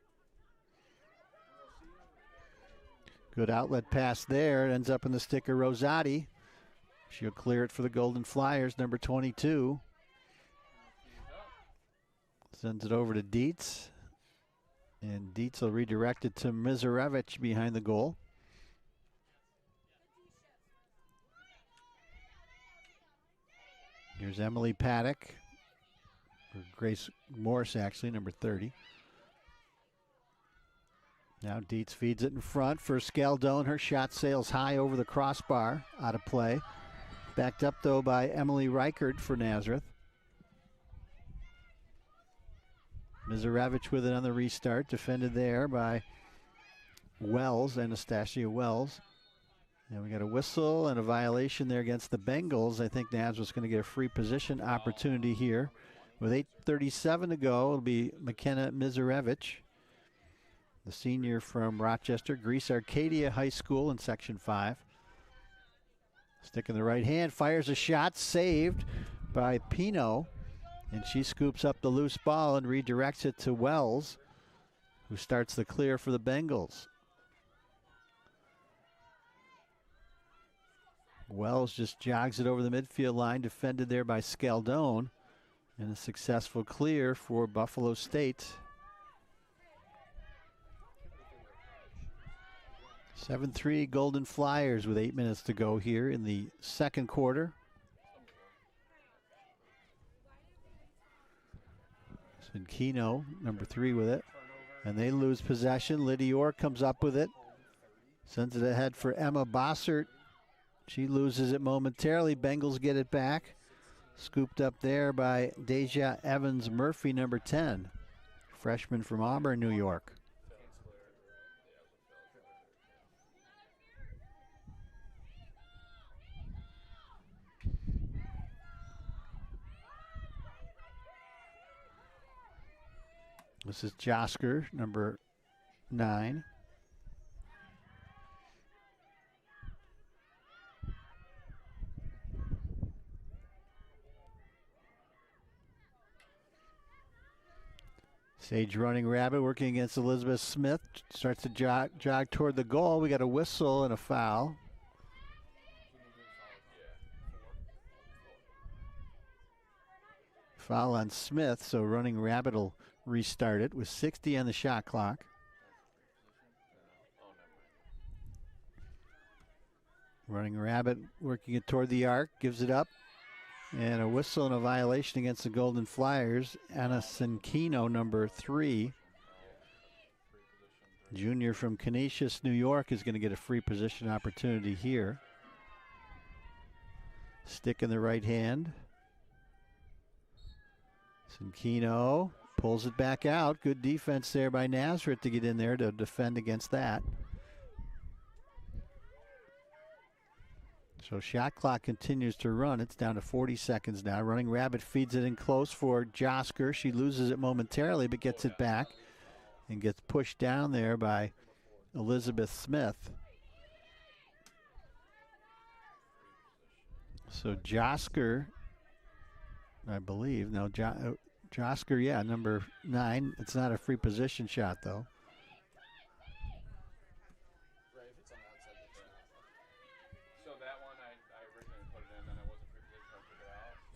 Good outlet pass there. It ends up in the stick of Rosati. She'll clear it for the Golden Flyers, number 22. Sends it over to Dietz. And Dietz will redirect it to Mizarevich behind the goal. Here's Emily Paddock. Or Grace Morris, actually, number 30. Now Dietz feeds it in front for Scaldone. Her shot sails high over the crossbar, out of play. Backed up, though, by Emily Reichert for Nazareth. Mizarevich with it on the restart, defended there by Wells, Anastasia Wells. And we got a whistle and a violation there against the Bengals. I think Nazareth's going to get a free position opportunity here. With 8:37 to go, it'll be McKenna Mizarevich, the senior from Rochester, Greece Arcadia High School in Section 5. Stick in the right hand, fires a shot, saved by Pino. And she scoops up the loose ball and redirects it to Wells, who starts the clear for the Bengals. Wells just jogs it over the midfield line, defended there by Scaldone. And a successful clear for Buffalo State. 7-3 Golden Flyers with 8 minutes to go here in the second quarter. Sinkino, number 3 with it. And they lose possession. Lydia Orr comes up with it. Sends it ahead for Emma Bossert. She loses it momentarily. Bengals get it back. Scooped up there by Deja Evans Murphy, number 10. Freshman from Auburn, New York. This is Josker, number 9. Sage Running Rabbit working against Elizabeth Smith. Starts to jog toward the goal. We got a whistle and a foul. Foul on Smith, so Running Rabbit will restart it with 60 on the shot clock. Running Rabbit working it toward the arc, gives it up. And a whistle and a violation against the Golden Flyers. Anna Sinkino, number 3. Junior from Canisius, New York, is going to get a free position opportunity here. Stick in the right hand. Sinkino pulls it back out. Good defense there by Nazareth to get in there to defend against that. So shot clock continues to run. It's down to 40 seconds now. Running Rabbit feeds it in close for Josker. She loses it momentarily but gets it back and gets pushed down there by Elizabeth Smith. So Josker, I believe, no, Josker, yeah, number 9. It's not a free position shot though.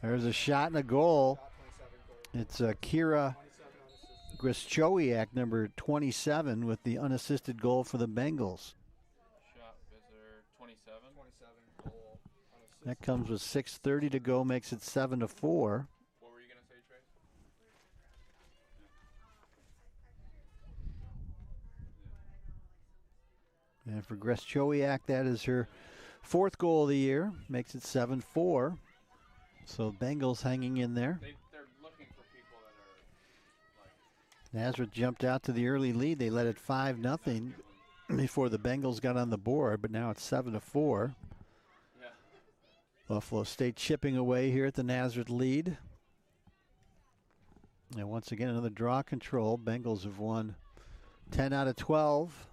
There's a shot and a goal. It's Kira Grischowiak, number 27, with the unassisted goal for the Bengals. Shot visitor 27. Goal. That comes with 6:30 to go, makes it 7-4. What were you going to say, Trace? And for Grischowiak, that is her 4th goal of the year, makes it 7-4. So Bengals hanging in there. They're looking for people that are like... Nazareth jumped out to the early lead. They led it 5-0 before the Bengals got on the board, but now it's 7-4. Yeah. Buffalo State chipping away here at the Nazareth lead. And once again, another draw control. Bengals have won 10 out of 12.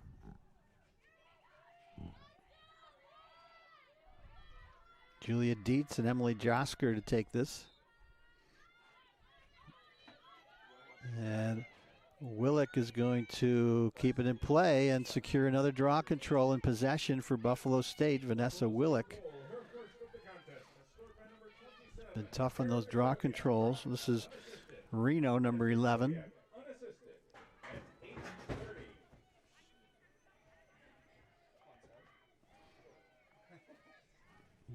Julia Dietz and Emily Josker to take this. And Willick is going to keep it in play and secure another draw control and possession for Buffalo State. Vanessa Willick. Been tough on those draw controls. This is Reno, number 11.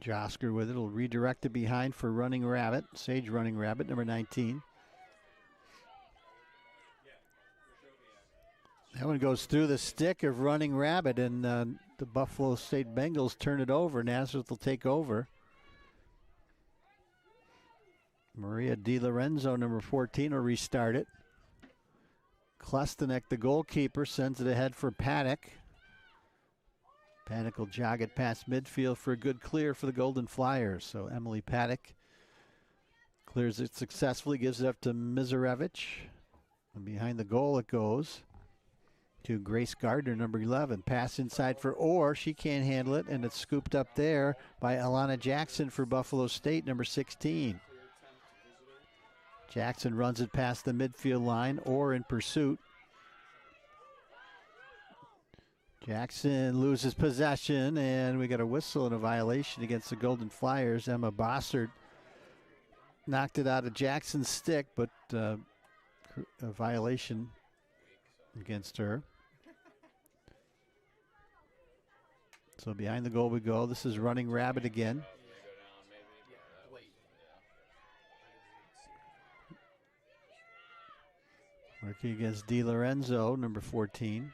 Josker with it. Will redirect it behind for Running Rabbit. Sage Running Rabbit, number 19. That one goes through the stick of Running Rabbit, and the Buffalo State Bengals turn it over. Nazareth will take over. Maria Di Lorenzo, number 14, will restart it. Klestenek, the goalkeeper, sends it ahead for Paddock. Paddock will jog it past midfield for a good clear for the Golden Flyers. So Emily Paddock clears it successfully, gives it up to Mizarevich. And behind the goal it goes to Grace Gardner, number 11. Pass inside for Orr. She can't handle it, and it's scooped up there by Alana Jackson for Buffalo State, number 16. Jackson runs it past the midfield line. Orr in pursuit. Jackson loses possession, and we got a whistle and a violation against the Golden Flyers. Emma Bossert knocked it out of Jackson's stick, but a violation against her. So behind the goal we go. This is running rabbit again. Working against Di Lorenzo, number 14.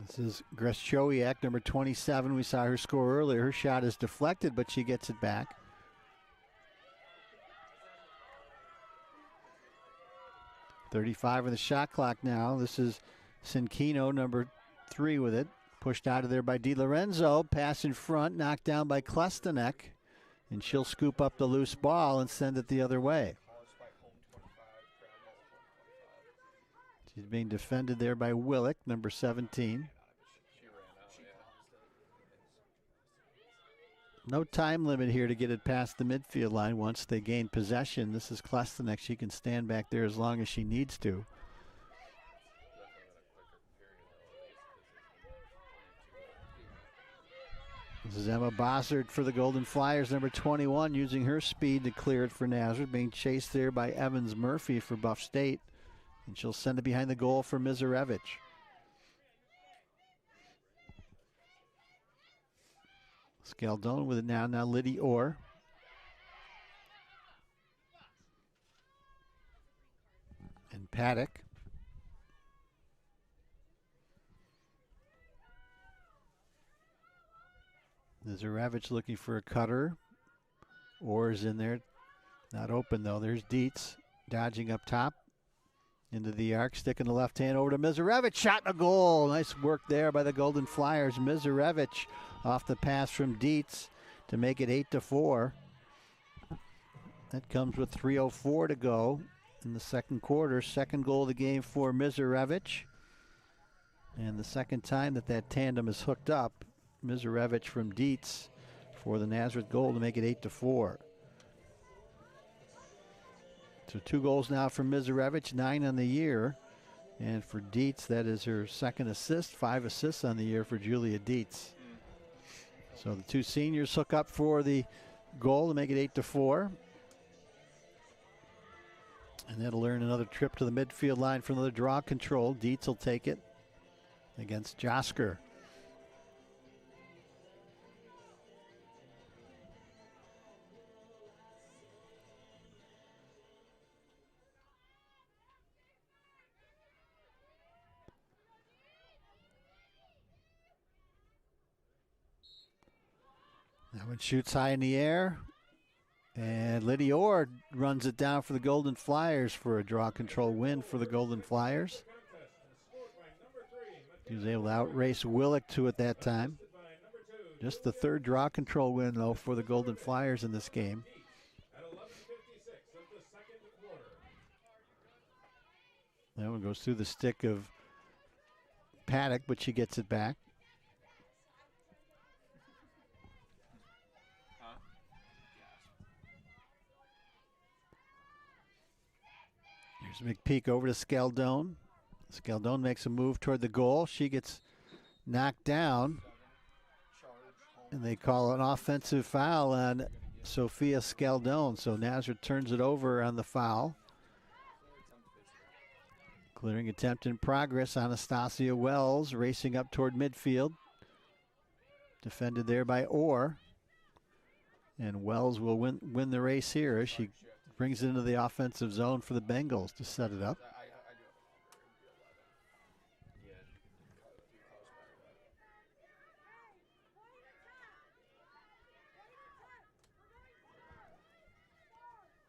This is Greszczowiak, number 27. We saw her score earlier. Her shot is deflected, but she gets it back. .35 on the shot clock now. This is Sinkino, number 3 with it. Pushed out of there by Di Lorenzo. Pass in front, knocked down by Klestanek. And she'll scoop up the loose ball and send it the other way. She's being defended there by Willick, number 17. No time limit here to get it past the midfield line once they gain possession. This is Klestanek. She can stand back there as long as she needs to. This is Emma Bossert for the Golden Flyers, number 21, using her speed to clear it for Nazareth, being chased there by Evans Murphy for Buff State. And she'll send it behind the goal for Mizarevich. Scaldone with it now. Now Liddy Orr. And Paddock. Mizarevich looking for a cutter. Orr's in there. Not open though. There's Dietz dodging up top. Into the arc, sticking the left hand over to Mizarevich. Shot and a goal. Nice work there by the Golden Flyers. Mizarevich off the pass from Dietz to make it 8-4. That comes with 3:04 to go in the second quarter. Second goal of the game for Mizarevich. And the second time that tandem is hooked up. Mizarevich from Dietz for the Nazareth goal to make it 8-4. So 2 goals now for Mizarevich, 9 on the year. And for Dietz, that is her second assist, 5 assists on the year for Julia Dietz. So the 2 seniors hook up for the goal to make it 8-4. And that'll earn another trip to the midfield line for another draw control. Dietz will take it against Josker. That one shoots high in the air. And Liddy Orr runs it down for the Golden Flyers for a draw control win for the Golden Flyers. He was able to outrace Willick to it that time. Just the 3rd draw control win, though, for the Golden Flyers in this game. That one goes through the stick of Paddock, but she gets it back. Here's McPeak over to Scaldone. Scaldone makes a move toward the goal. She gets knocked down. And they call an offensive foul on Sophia Scaldone. So Nazareth turns it over on the foul. Clearing attempt in progress. Anastasia Wells racing up toward midfield. Defended there by Orr. And Wells will win the race here as she brings it into the offensive zone for the Bengals to set it up.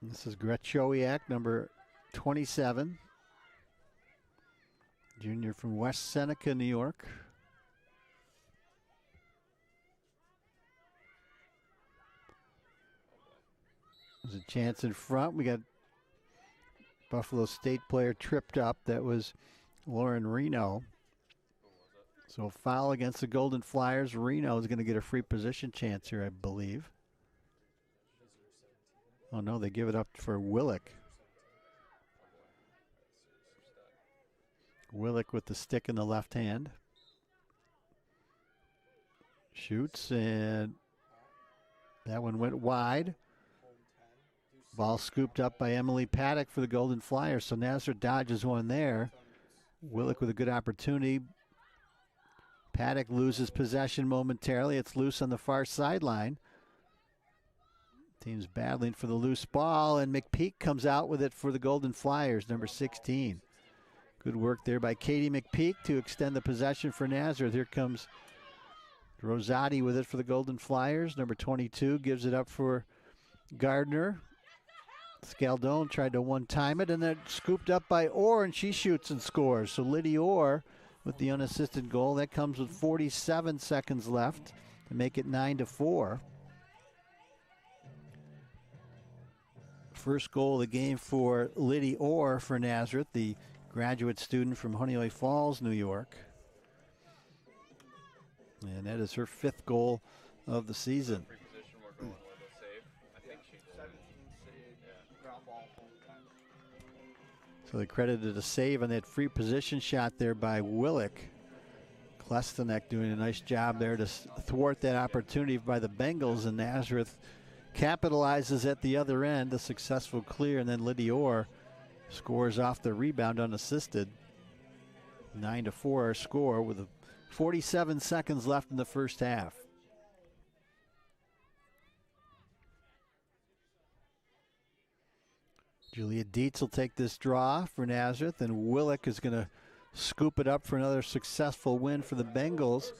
This is Greszczowiak, number 27. Junior from West Seneca, New York. There's a chance in front. We got Buffalo State player tripped up. That was Lauren Reno. So foul against the Golden Flyers. Reno is going to get a free position chance here, I believe. Oh, no, they give it up for Willick. Willick with the stick in the left hand. Shoots, and that one went wide. Ball scooped up by Emily Paddock for the Golden Flyers. So Nazareth dodges one there. Willick with a good opportunity. Paddock loses possession momentarily. It's loose on the far sideline. Team's battling for the loose ball, and McPeak comes out with it for the Golden Flyers, number 16. Good work there by Katie McPeak to extend the possession for Nazareth. Here comes Rosati with it for the Golden Flyers. Number 22 gives it up for Gardner. Scaldone tried to one-time it, and then scooped up by Orr, and she shoots and scores. So Lydia Orr with the unassisted goal. That comes with 47 seconds left to make it 9-4. First goal of the game for Lydia Orr for Nazareth, the graduate student from Honeoye Falls, New York. And that is her 5th goal of the season. Free position we're going with a save. I think she 17 save, ground ball full time. So they credited a save on that free position shot there by Willick. Klestanek doing a nice job there to thwart that opportunity by the Bengals, and Nazareth capitalizes at the other end, a successful clear, and then Lydia Orr scores off the rebound unassisted. 9-4 our score with 47 seconds left in the first half. Julia Dietz will take this draw for Nazareth, and Willick is going to scoop it up for another successful win for the Bengals.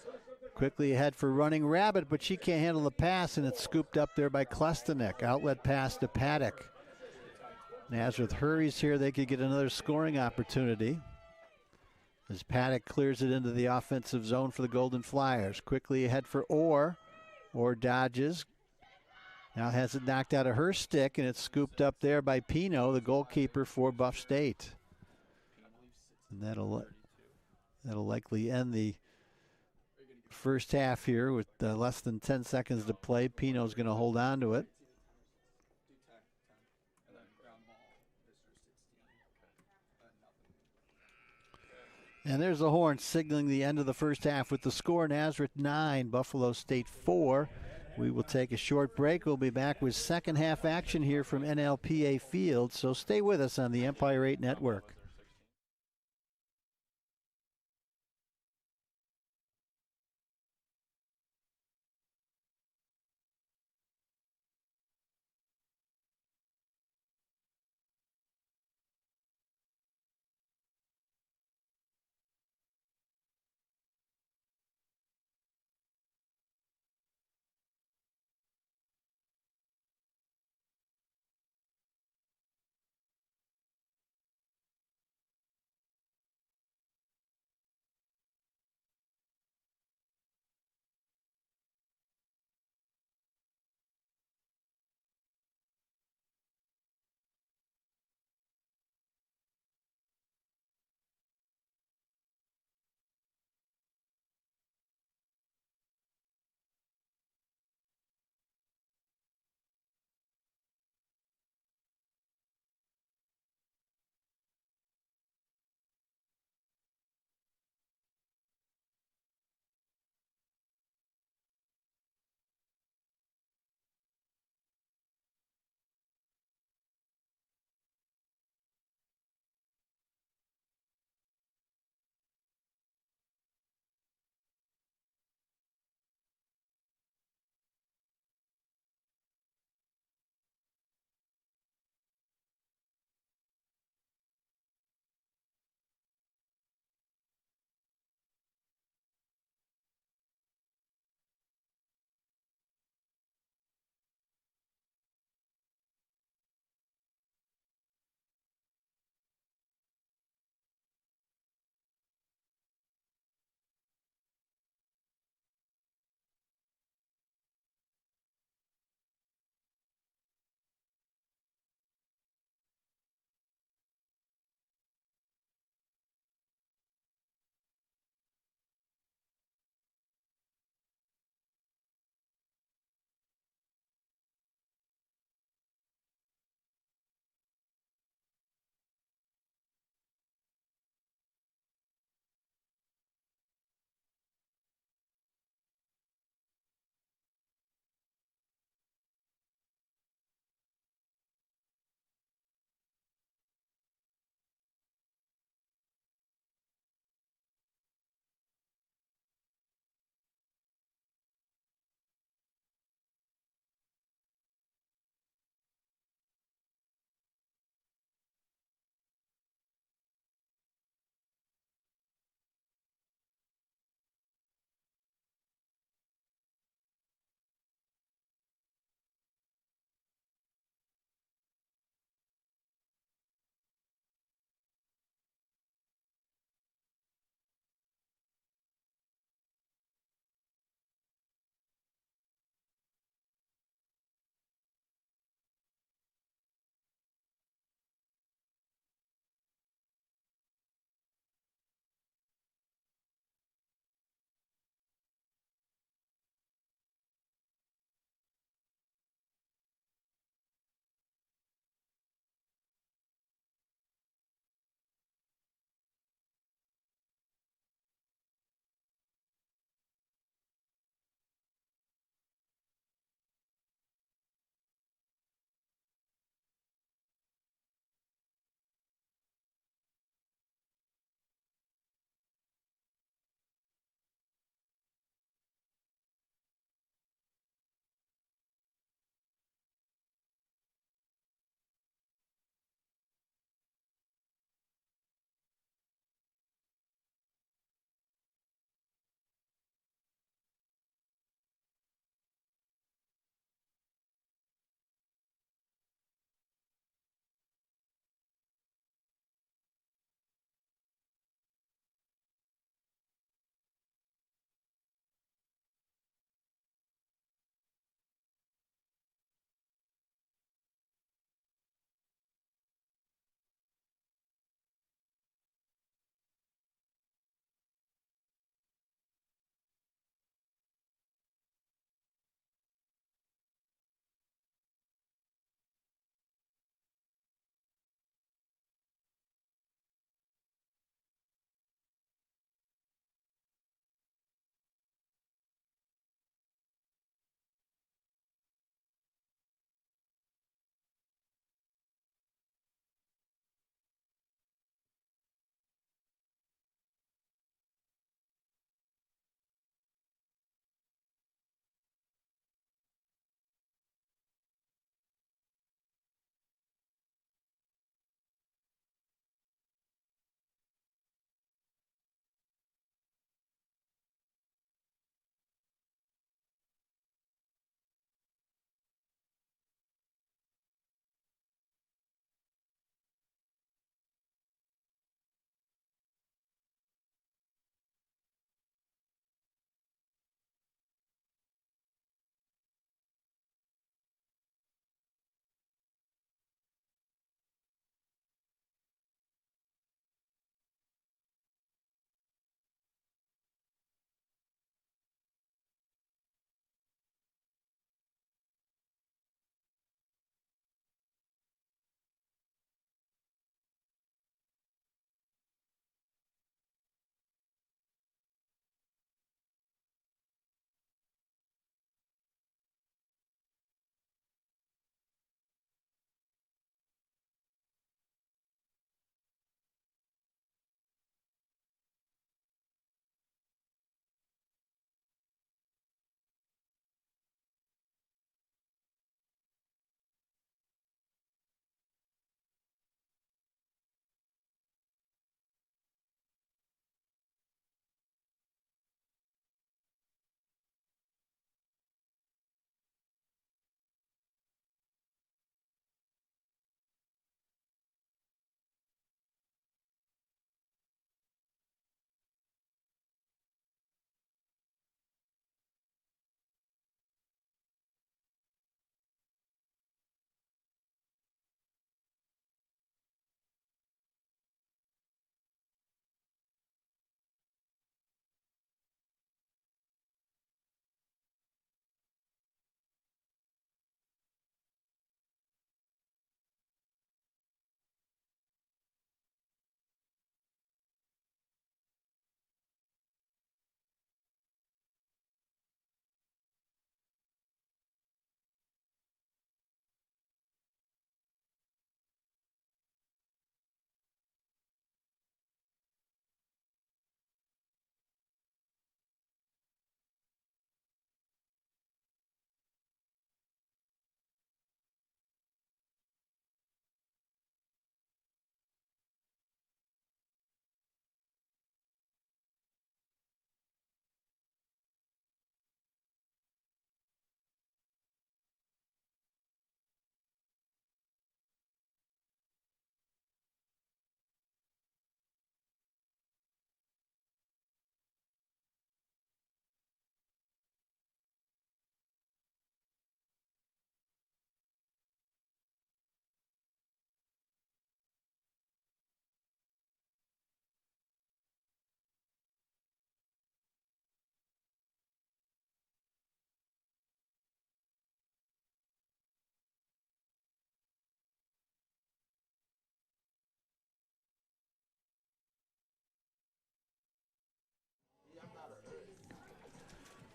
Quickly ahead for Running Rabbit, but she can't handle the pass, and it's scooped up there by Klestanek. Outlet pass to Paddock. Nazareth hurries here. They could get another scoring opportunity as Paddock clears it into the offensive zone for the Golden Flyers. Quickly ahead for Orr. Orr dodges. Now has it knocked out of her stick, and it's scooped up there by Pino, the goalkeeper for Buff State. And that'll likely end the first half here with less than 10 seconds to play. Pino's going to hold on to it. And there's the horn signaling the end of the first half with the score: Nazareth 9, Buffalo State 4. We will take a short break. We'll be back with second half action here from NLPA Field, so stay with us on the Empire 8 Network.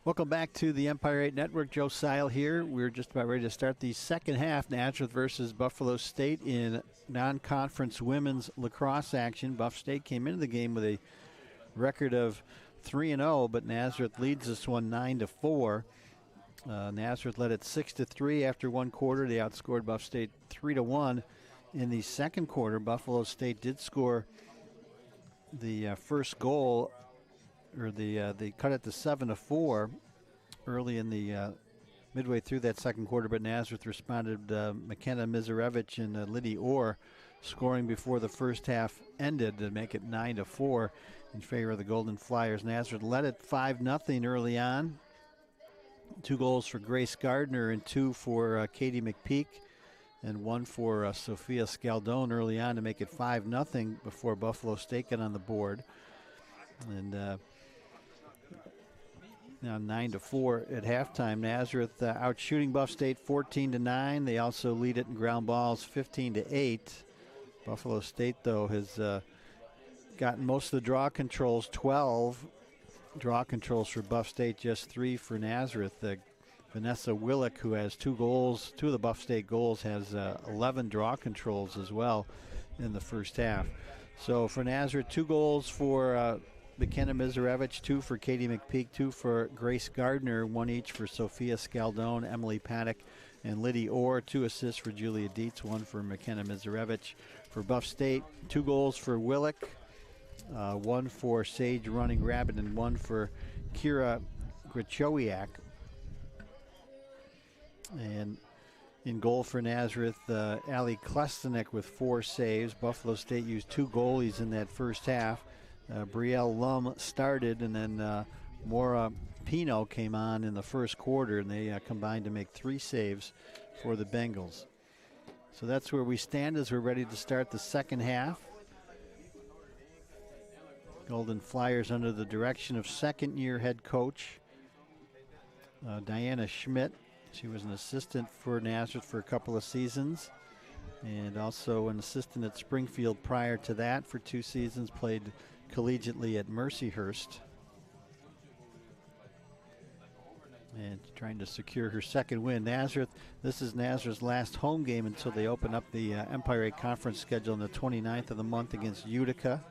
Welcome back to the Empire 8 Network. Joe Seil here. We're just about ready to start the second half. Nazareth versus Buffalo State in non-conference women's lacrosse action. Buff State came into the game with a record of 3-0, but Nazareth leads this one 9-4. Nazareth led it 6-3 after one quarter. They outscored Buff State 3-1 in the second quarter. Buffalo State did score the first goal, or they cut it to 7-4 early in the midway through that second quarter, but Nazareth responded. McKenna Mizarevich and Liddy Orr scoring before the first half ended to make it 9-4 in favor of the Golden Flyers. Nazareth led it 5-0 early on. 2 goals for Grace Gardner and 2 for Katie McPeak, and 1 for Sophia Scaldone early on to make it 5-0 before Buffalo State got on the board. And now 9-4 at halftime. Nazareth out shooting Buff State 14-9. They also lead it in ground balls 15-8. Buffalo State, though, has gotten most of the draw controls. 12 draw controls for Buff State, just 3 for Nazareth. Vanessa Willick, who has 2 goals, 2 of the Buff State goals, has 11 draw controls as well in the first half. So for Nazareth, 2 goals for McKenna Mizarevich, 2 for Katie McPeak, 2 for Grace Gardner, 1 each for Sophia Scaldone, Emily Paddock, and Liddy Orr. 2 assists for Julia Dietz, 1 for McKenna Mizarevich. For Buff State, 2 goals for Willick, 1 for Sage Running Rabbit, and 1 for Kira Grichowiak. And in goal for Nazareth, Ali Klestenik with 4 saves. Buffalo State used 2 goalies in that first half. Brielle Lum started, and then Maura Pino came on in the first quarter, and they combined to make 3 saves for the Bengals. So that's where we stand as we're ready to start the second half. Golden Flyers under the direction of second-year head coach Diana Schmidt. She was an assistant for Nazareth for a couple of seasons, and also an assistant at Springfield prior to that for 2 seasons, played collegiately at Mercyhurst. And trying to secure her second win. Nazareth, this is Nazareth's last home game until they open up the Empire 8 Conference schedule on the 29th of the month against Utica.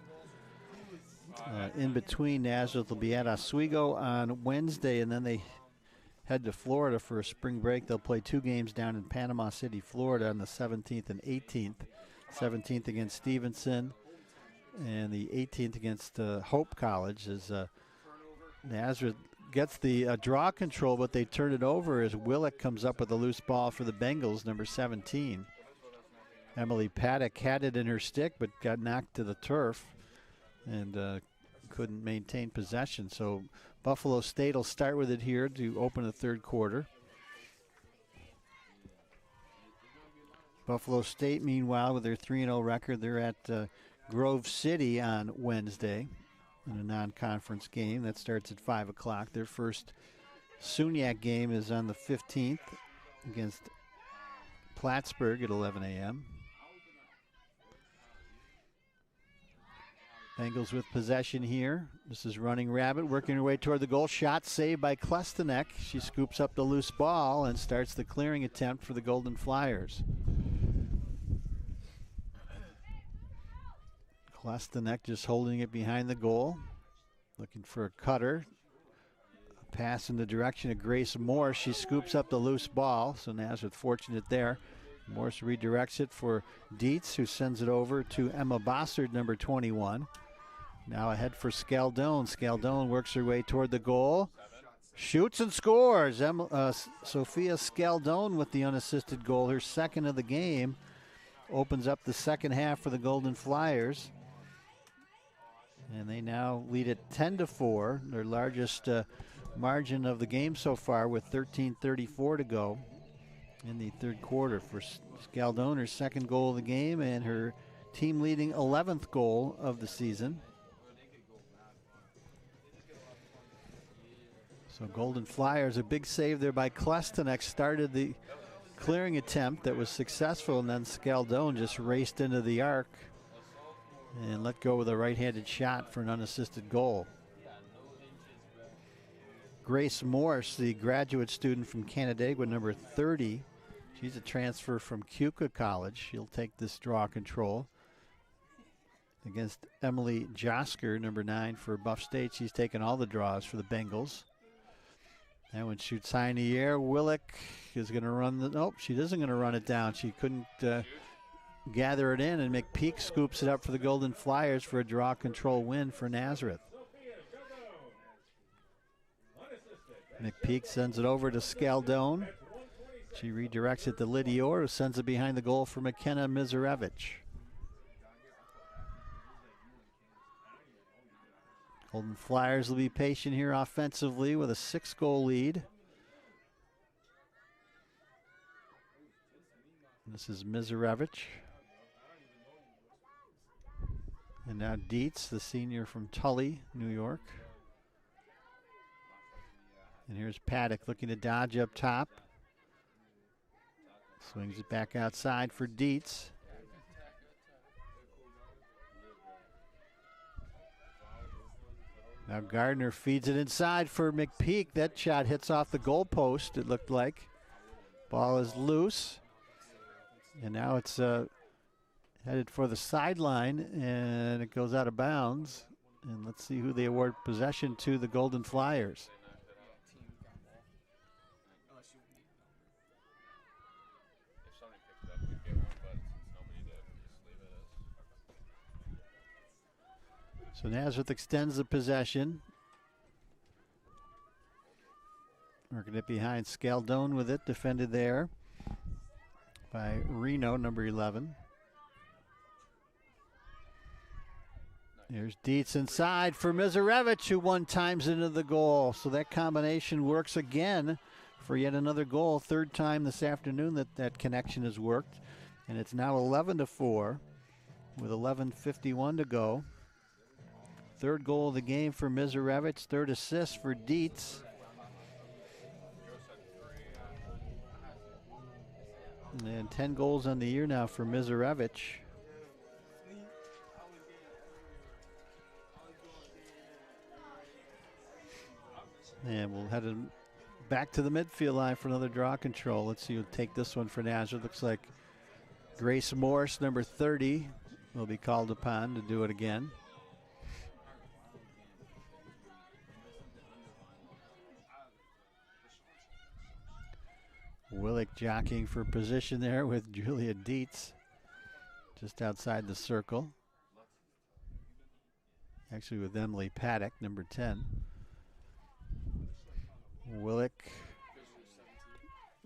In between, Nazareth will be at Oswego on Wednesday, and then they head to Florida for a spring break. They'll play 2 games down in Panama City, Florida on the 17th and 18th. 17th against Stevenson, and the 18th against Hope College. As Nazareth gets the draw control, but they turn it over as Willick comes up with a loose ball for the Bengals, number 17. Emily Paddock had it in her stick, but got knocked to the turf and couldn't maintain possession. So Buffalo State will start with it here to open the third quarter. Buffalo State, meanwhile, with their 3-0 record, they're at Grove City on Wednesday in a non-conference game. That starts at 5 o'clock. Their first SUNYAC game is on the 15th against Plattsburgh at 11 a.m. Bengals with possession here. This is Running Rabbit working her way toward the goal. Shot saved by Klestenek. She scoops up the loose ball and starts the clearing attempt for the Golden Flyers. Klestenek just holding it behind the goal, looking for a cutter. A pass in the direction of Grace Morse. She scoops up the loose ball, so Nazareth fortunate there. Morse redirects it for Dietz, who sends it over to Emma Bossard, number 21. Now ahead for Scaldone. Scaldone works her way toward the goal. Shoots and scores. Sophia Scaldone with the unassisted goal, her second of the game. Opens up the second half for the Golden Flyers. And they now lead it 10-4, their largest margin of the game so far, with 13:34 to go in the third quarter. For Scaldone, her second goal of the game and her team-leading 11th goal of the season. So Golden Flyers, a big save there by Klestenek, started the clearing attempt that was successful, and then Scaldone just raced into the arc and let go with a right-handed shot for an unassisted goal. Grace Morse, the graduate student from Canandaigua, number 30. She's a transfer from Keuka College. She'll take this draw control against Emily Josker, number 9 for Buff State. She's taken all the draws for the Bengals. That one shoots high in the air. Willick is going to run the, nope, she isn't going to run it down. She couldn't gather it in, and McPeak scoops it up for the Golden Flyers for a draw control win for Nazareth. McPeak sends it over to Scaldone. She redirects it to Lidior, who sends it behind the goal for McKenna Mizarevich. Golden Flyers will be patient here offensively with a 6-goal lead. This is Mizarevich. And now Dietz, the senior from Tully, New York. And here's Paddock looking to dodge up top. Swings it back outside for Dietz. Now Gardner feeds it inside for McPeak. That shot hits off the goalpost, it looked like. Ball is loose. And now it's headed for the sideline, and it goes out of bounds. And let's see who they award possession to, the Golden Flyers. So Nazareth extends the possession. Working it behind Scaldone with it, defended there by Reno, number 11. Here's Dietz inside for Mizarevich, who one times into the goal. So that combination works again for yet another goal. Third time this afternoon that connection has worked. And it's now 11-4 with 11:51 to go. Third goal of the game for Mizarevich, third assist for Dietz. And 10 goals on the year now for Mizarevich. And we'll head him back to the midfield line for another draw control. Let's see who'll take this one for Nazareth. Looks like Grace Morse, number 30, will be called upon to do it again. Willick jockeying for position there with Julia Dietz just outside the circle. Actually with Emily Paddock, number 10. Willick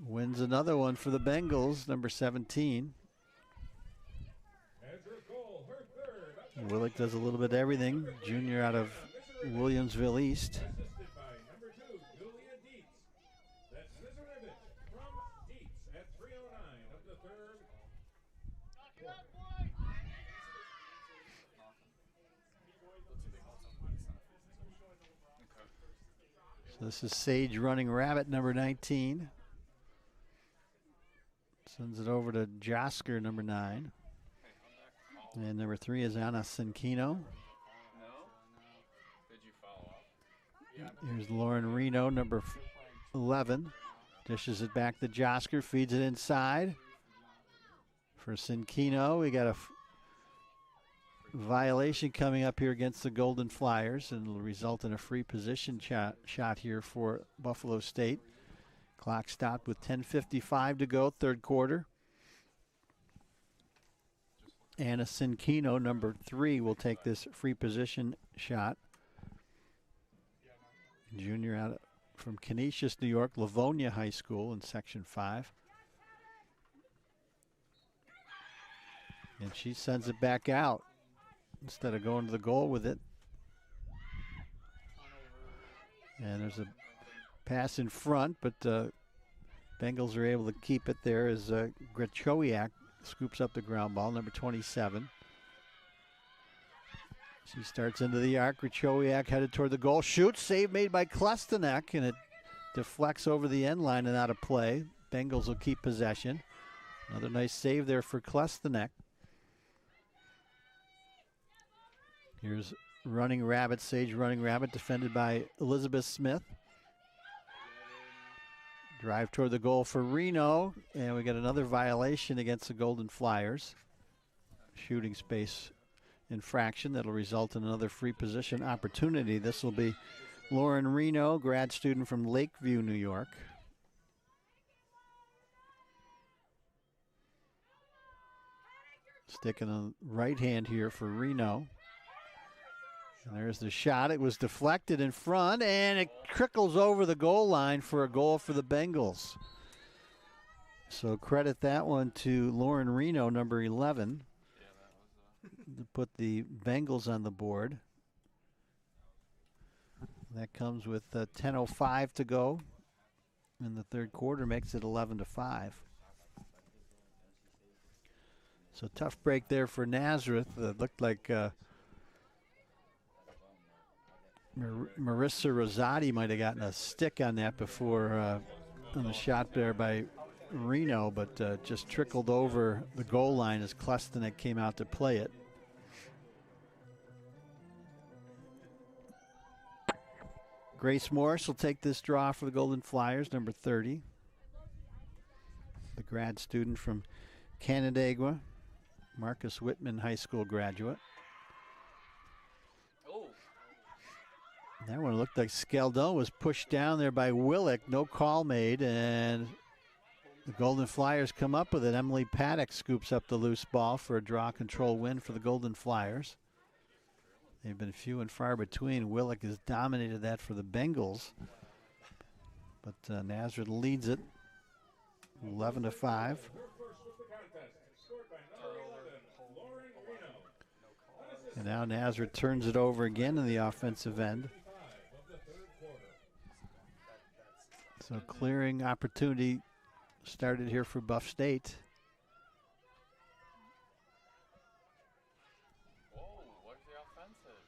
wins another one for the Bengals, number 17. Willick does a little bit of everything. Junior out of Williamsville East. So this is Sage Running Rabbit, number 19. Sends it over to Josker, number 9. And number 3 is Anna Sinkino. Here's Lauren Reno, number 11. Dishes it back to Josker, feeds it inside. For Sinkino, we got a violation coming up here against the Golden Flyers, and will result in a free position shot here for Buffalo State. Clock stopped with 10:55 to go, third quarter. Anna Sinkino, number 3, will take this free position shot. Junior out from Canisius, New York, Livonia High School in Section 5. And she sends it back out instead of going to the goal with it. And there's a pass in front, but Bengals are able to keep it there as Grechowiak scoops up the ground ball, number 27. She starts into the arc. Grechowiak headed toward the goal. Shoots, save made by Klestanek, and it deflects over the end line and out of play. Bengals will keep possession. Another nice save there for Klestanek. Here's Running Rabbit, Sage Running Rabbit, defended by Elizabeth Smith. Drive toward the goal for Reno, and we got another violation against the Golden Flyers. Shooting space infraction that'll result in another free position opportunity. This will be Lauren Reno, grad student from Lakeview, New York. Sticking on the right hand here for Reno. And there's the shot. It was deflected in front, and it trickles over the goal line for a goal for the Bengals. So credit that one to Lauren Reno, number 11, to put the Bengals on the board. That comes with 10:05 to go in the third quarter, makes it 11-5. So tough break there for Nazareth. It looked like Marissa Rosati might have gotten a stick on that before on the shot there by Reno, but just trickled over the goal line as Klestonek came out to play it. Grace Morris will take this draw for the Golden Flyers, number 30. The grad student from Canandaigua, Marcus Whitman High School graduate. That one looked like Scaldone was pushed down there by Willick. No call made, and the Golden Flyers come up with it. Emily Paddock scoops up the loose ball for a draw control win for the Golden Flyers. They've been few and far between. Willick has dominated that for the Bengals. But Nazareth leads it 11-5. And now Nazareth turns it over again in the offensive end. So clearing opportunity started here for Buff State. Whoa, where's the offensive?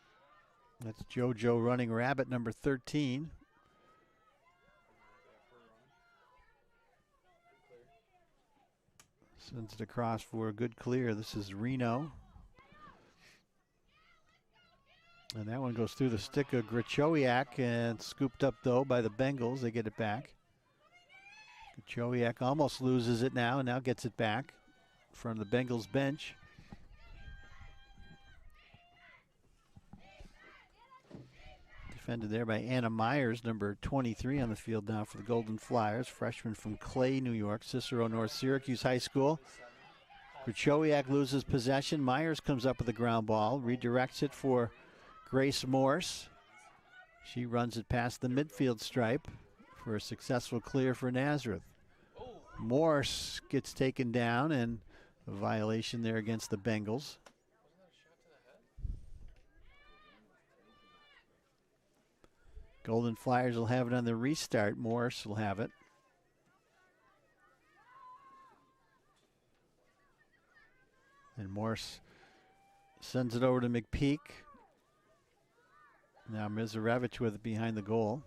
That's JoJo running rabbit, number 13. Sends it across for a good clear. This is Reno. And that one goes through the stick of Grichowiak and scooped up, though, by the Bengals. They get it back. Grichowiak almost loses it now, and now gets it back from the Bengals bench. Defended there by Anna Myers, number 23 on the field now for the Golden Flyers. Freshman from Clay, New York, Cicero North Syracuse High School. Grichowiak loses possession. Myers comes up with a ground ball, redirects it for Grace Morse. She runs it past the midfield stripe for a successful clear for Nazareth. Morse gets taken down, and a violation there against the Bengals. Golden Flyers will have it on the restart. Morse will have it. And Morse sends it over to McPeak. Now Mizarevich with it behind the goal.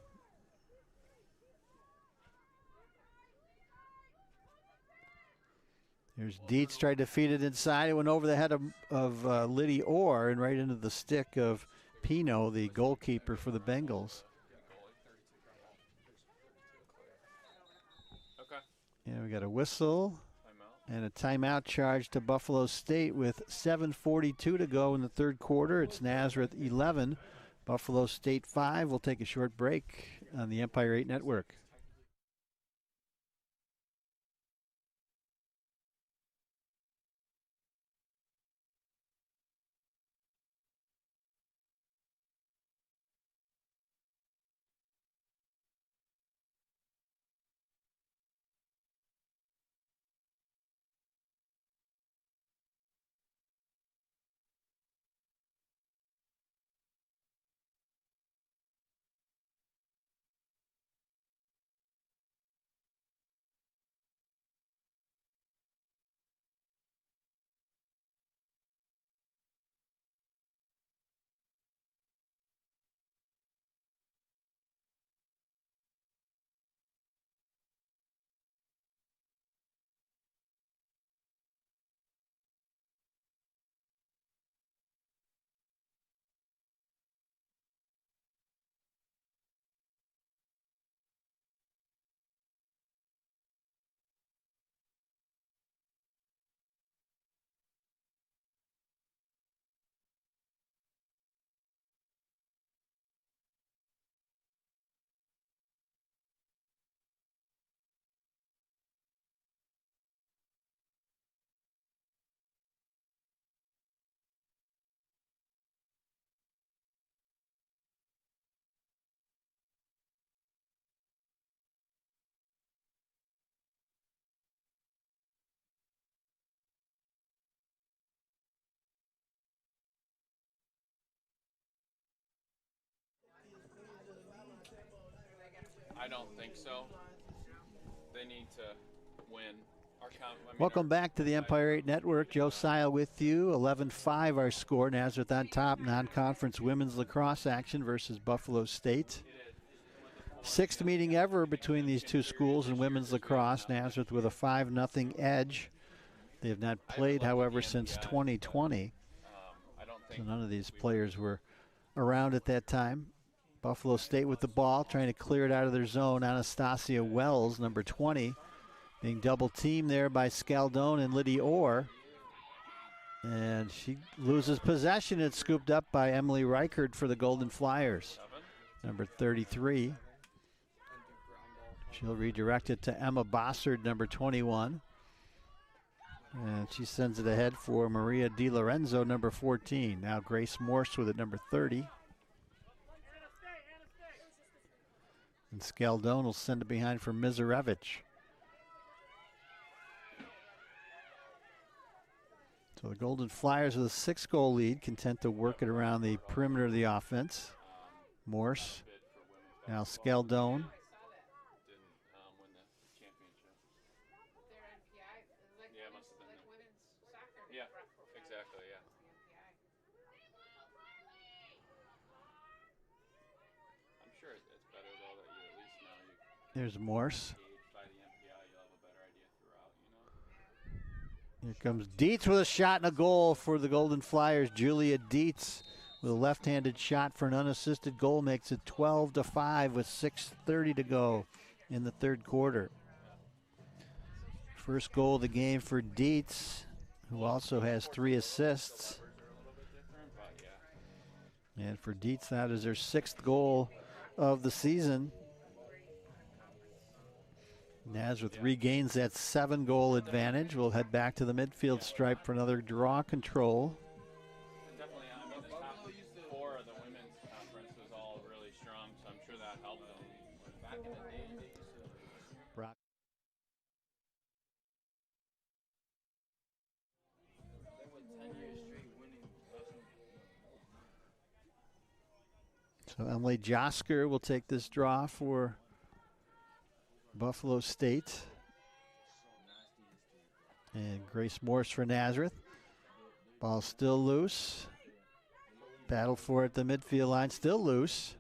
Here's Dietz, tried to feed it inside. It went over the head of Liddy Orr and right into the stick of Pino, the goalkeeper for the Bengals. Okay. And we got a whistle and a timeout charge to Buffalo State with 7:42 to go in the third quarter. It's Nazareth 11, Buffalo State 5. We'll take a short break on the Empire 8 Network. I don't think so. They need to win. Welcome back to the Empire 8 Network. Josiah with you. 11-5 our score. Nazareth on top. Non-conference women's lacrosse action versus Buffalo State. Sixth meeting ever between these two schools in women's lacrosse. Nazareth with a 5-0 edge. They have not played, however, since 2020. So none of these players were around at that time. Buffalo State with the ball, trying to clear it out of their zone. Anastasia Wells, number 20, being double teamed there by Scaldone and Liddy Orr. And she loses possession. It's scooped up by Emily Reichert for the Golden Flyers, number 33. She'll redirect it to Emma Bossard, number 21. And she sends it ahead for Maria Di Lorenzo, number 14. Now Grace Morse with it, number 30. And Scaldone will send it behind for Mizarevich. So the Golden Flyers with a 6-goal lead, content to work it around the perimeter of the offense. Morse, now Scaldone. There's Morse. Here comes Dietz with a shot and a goal for the Golden Flyers. Julia Dietz with a left-handed shot for an unassisted goal makes it 12-5 with 6:30 to go in the third quarter. First goal of the game for Dietz, who also has 3 assists. And for Dietz, that is her 6th goal of the season. Nazareth regains that 7-goal advantage. We'll head back to the midfield stripe for another draw control. Definitely, I mean, the top 4 of the women's conference was all really strong, so I'm sure that helped them. Back in the day, they used to... Brock. They went 10 years straight winning. So Emily Josker will take this draw for Buffalo State. And Grace Morse for Nazareth. Ball still loose. Battle for it at the midfield line, still loose.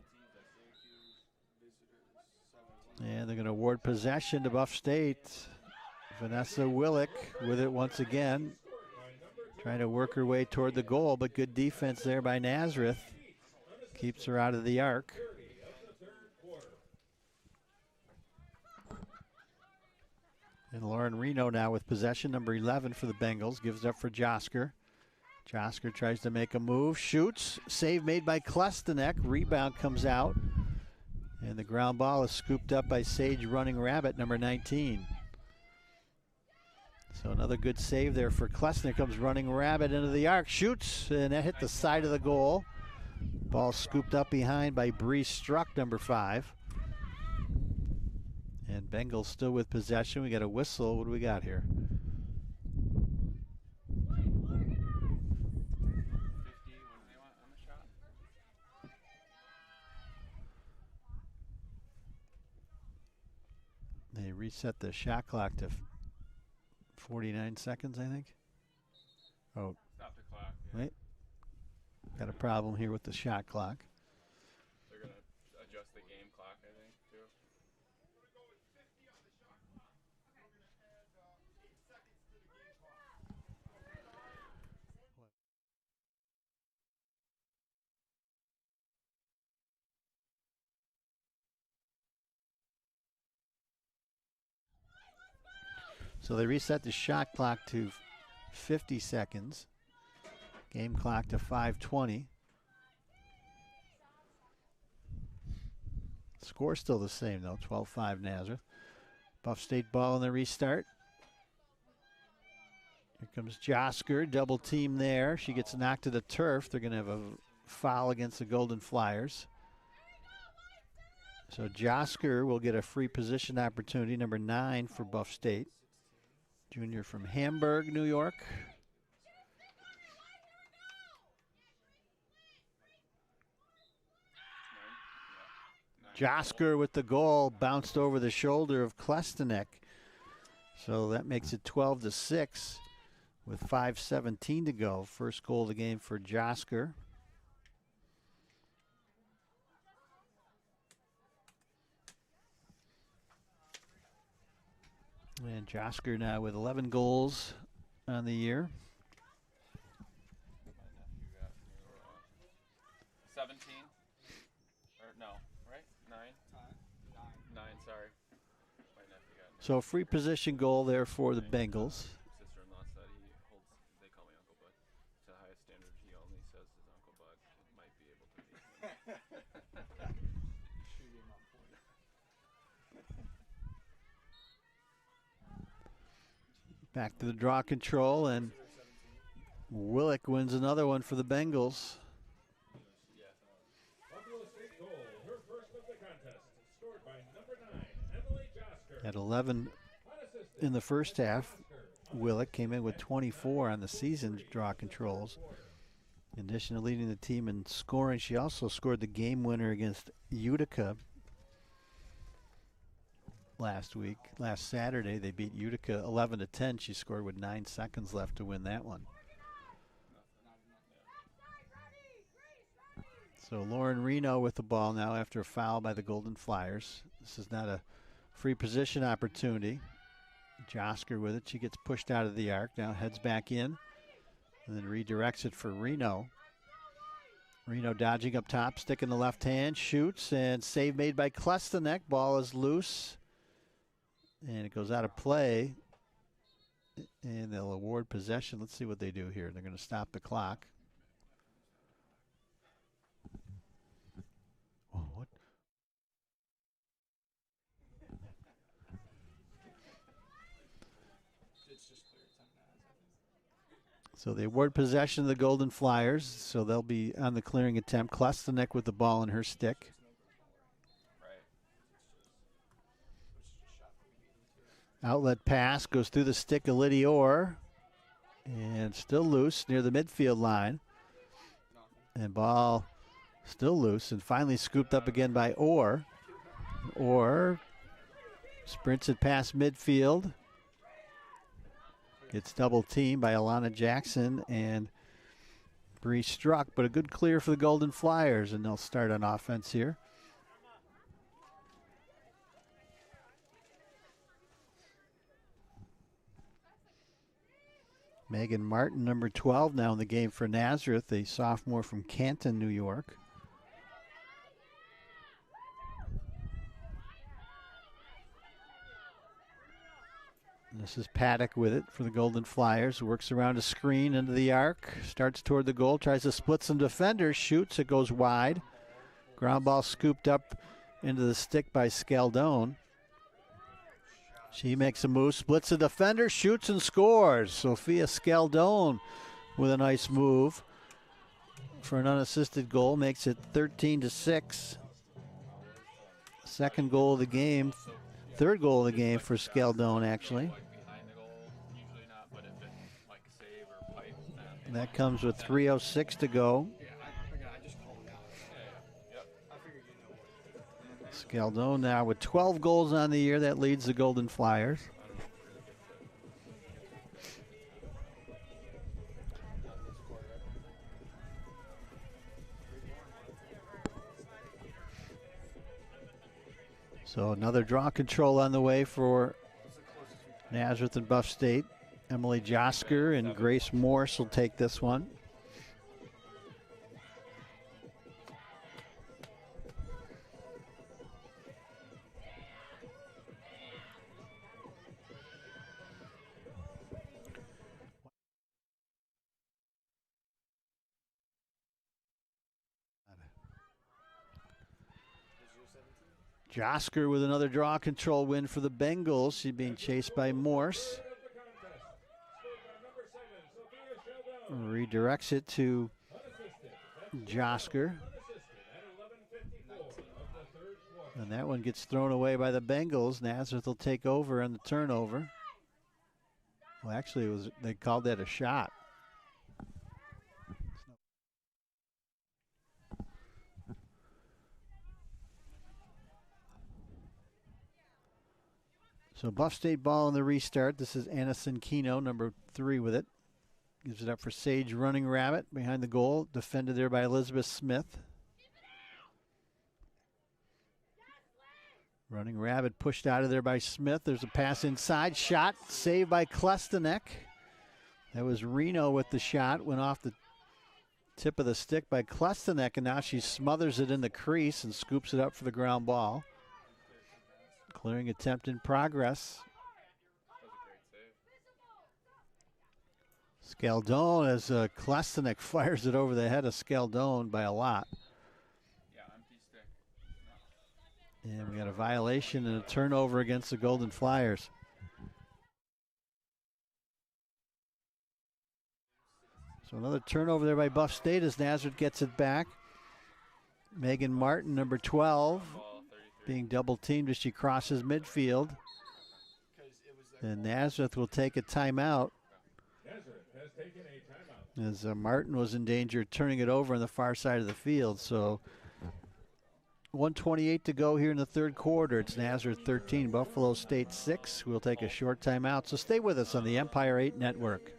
And they're going to award possession to Buff State. Vanessa Willick with it once again. Trying to work her way toward the goal, but good defense there by Nazareth. Keeps her out of the arc. And Lauren Reno now with possession, number 11 for the Bengals. Gives up for Josker. Josker tries to make a move, shoots. Save made by Klestenek. Rebound comes out. And the ground ball is scooped up by Sage Running Rabbit, number 19. So another good save there for Klestenek. Comes Running Rabbit into the arc, shoots, and that hit the side of the goal. Ball scooped up behind by Bree Struck, number 5. And Bengals still with possession. We got a whistle. What do we got here? 50 when they want on the shot. They reset the shot clock to 49 seconds, I think. Oh, Stop the clock. Yeah. wait. Got a problem here with the shot clock. They're going to adjust the game clock, I think, too. So they reset the shot clock to 50 seconds. Game clock to 5:20. Score still the same, though, 12-5 Nazareth. Buff State ball in the restart. Here comes Josker, double team there. She gets knocked to the turf. They're going to have a foul against the Golden Flyers. So Josker will get a free position opportunity, number 9 for Buff State. Junior from Hamburg, New York. Josker with the goal, bounced over the shoulder of Klestanek. So that makes it 12-6 with 5:17 to go. First goal of the game for Josker. And Josker now with 11 goals on the year. 17? Or no, right? 9? 9, sorry. My nephew got So free position goal there for the Bengals. sister-in-law said he holds, they call me Uncle Bud. To the highest standard, he only says his Uncle Bud might be able to beat me. Back to the draw control, and Willick wins another one for the Bengals. Buffalo State goal, her first of the contest, scored by number 9, Emily Josker. At 11 in the first half, Willick came in with 24 on the season draw controls. In addition to leading the team in scoring, she also scored the game winner against Utica last Saturday. They beat Utica 11-10. She scored with 9 seconds left to win that one. So Lauren Reno with the ball now after a foul by the Golden Flyers. This is not a free position opportunity. Josker with it. She gets pushed out of the arc. Now heads back in and then redirects it for Reno. Reno dodging up top, stick in the left hand, shoots, and save made by Klestanek. Ball is loose. And it goes out of play, and they'll award possession. Let's see what they do here. They're going to stop the clock. Oh, what? So they award possession to the Golden Flyers, so they'll be on the clearing attempt. Klestanek with the ball in her stick. Outlet pass goes through the stick of Lydia Orr, and still loose near the midfield line. And ball still loose and finally scooped up again by Orr. Orr sprints it past midfield. Gets double teamed by Alana Jackson and Bree Struck, but a good clear for the Golden Flyers, and they'll start on offense here. Megan Martin, number 12, now in the game for Nazareth, a sophomore from Canton, New York. And this is Paddock with it for the Golden Flyers. Works around a screen into the arc, starts toward the goal, tries to split some defenders, shoots, it goes wide. Ground ball scooped up into the stick by Scaldone. She makes a move, splits a defender, shoots and scores. Sophia Scaldone with a nice move for an unassisted goal, makes it 13-6. Second goal of the game, third goal of the game for Scaldone, actually. And that comes with 3:06 to go. Scaldone now with 12 goals on the year. That leads the Golden Flyers. So another draw control on the way for Nazareth and Buff State. Emily Josker and Grace Morse will take this one. Josker with another draw control win for the Bengals. She's being chased by Morse. Redirects it to Josker. And that one gets thrown away by the Bengals. Nazareth will take over on the turnover. Well, actually, they called that a shot. So Buff State ball in the restart. This is Anison Kino, number 3 with it. Gives it up for Sage Running Rabbit behind the goal. Defended there by Elizabeth Smith. Running Rabbit pushed out of there by Smith. There's a pass inside. Shot saved by Klestanek. That was Reno with the shot. Went off the tip of the stick by Klestanek, and now she smothers it in the crease and scoops it up for the ground ball. Clearing attempt in progress. Scaldone as Klestanek fires it over the head of Scaldone by a lot. Yeah, empty stick. And we got a violation and a turnover against the Golden Flyers. So another turnover there by Buff State as Nazareth gets it back. Megan Martin, number 12, being double teamed as she crosses midfield. And Nazareth will take a timeout. Nazareth has taken a timeout. As Martin was in danger of turning it over on the far side of the field. So 1:28 to go here in the third quarter. It's Nazareth 13, Buffalo State 6. We'll take a short timeout. So stay with us on the Empire 8 Network.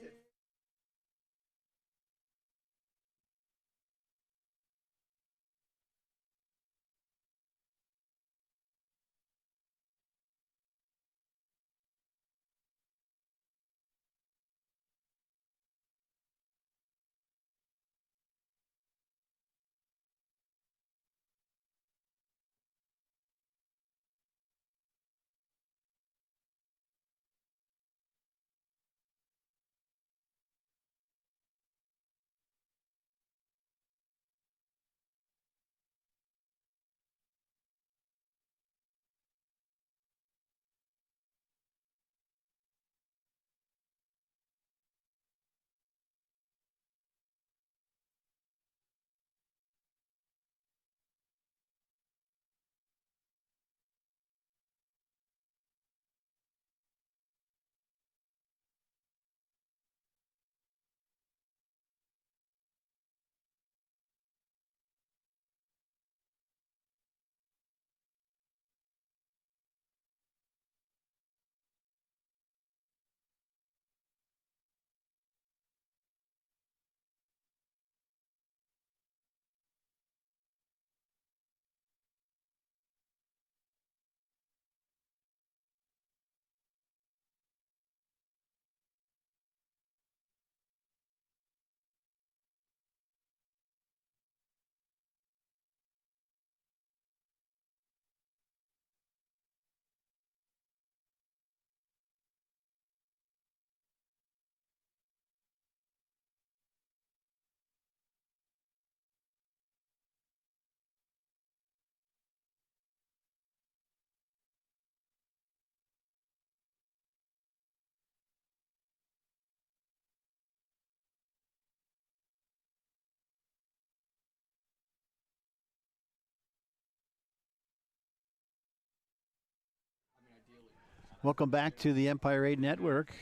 Welcome back to the Empire 8 Network.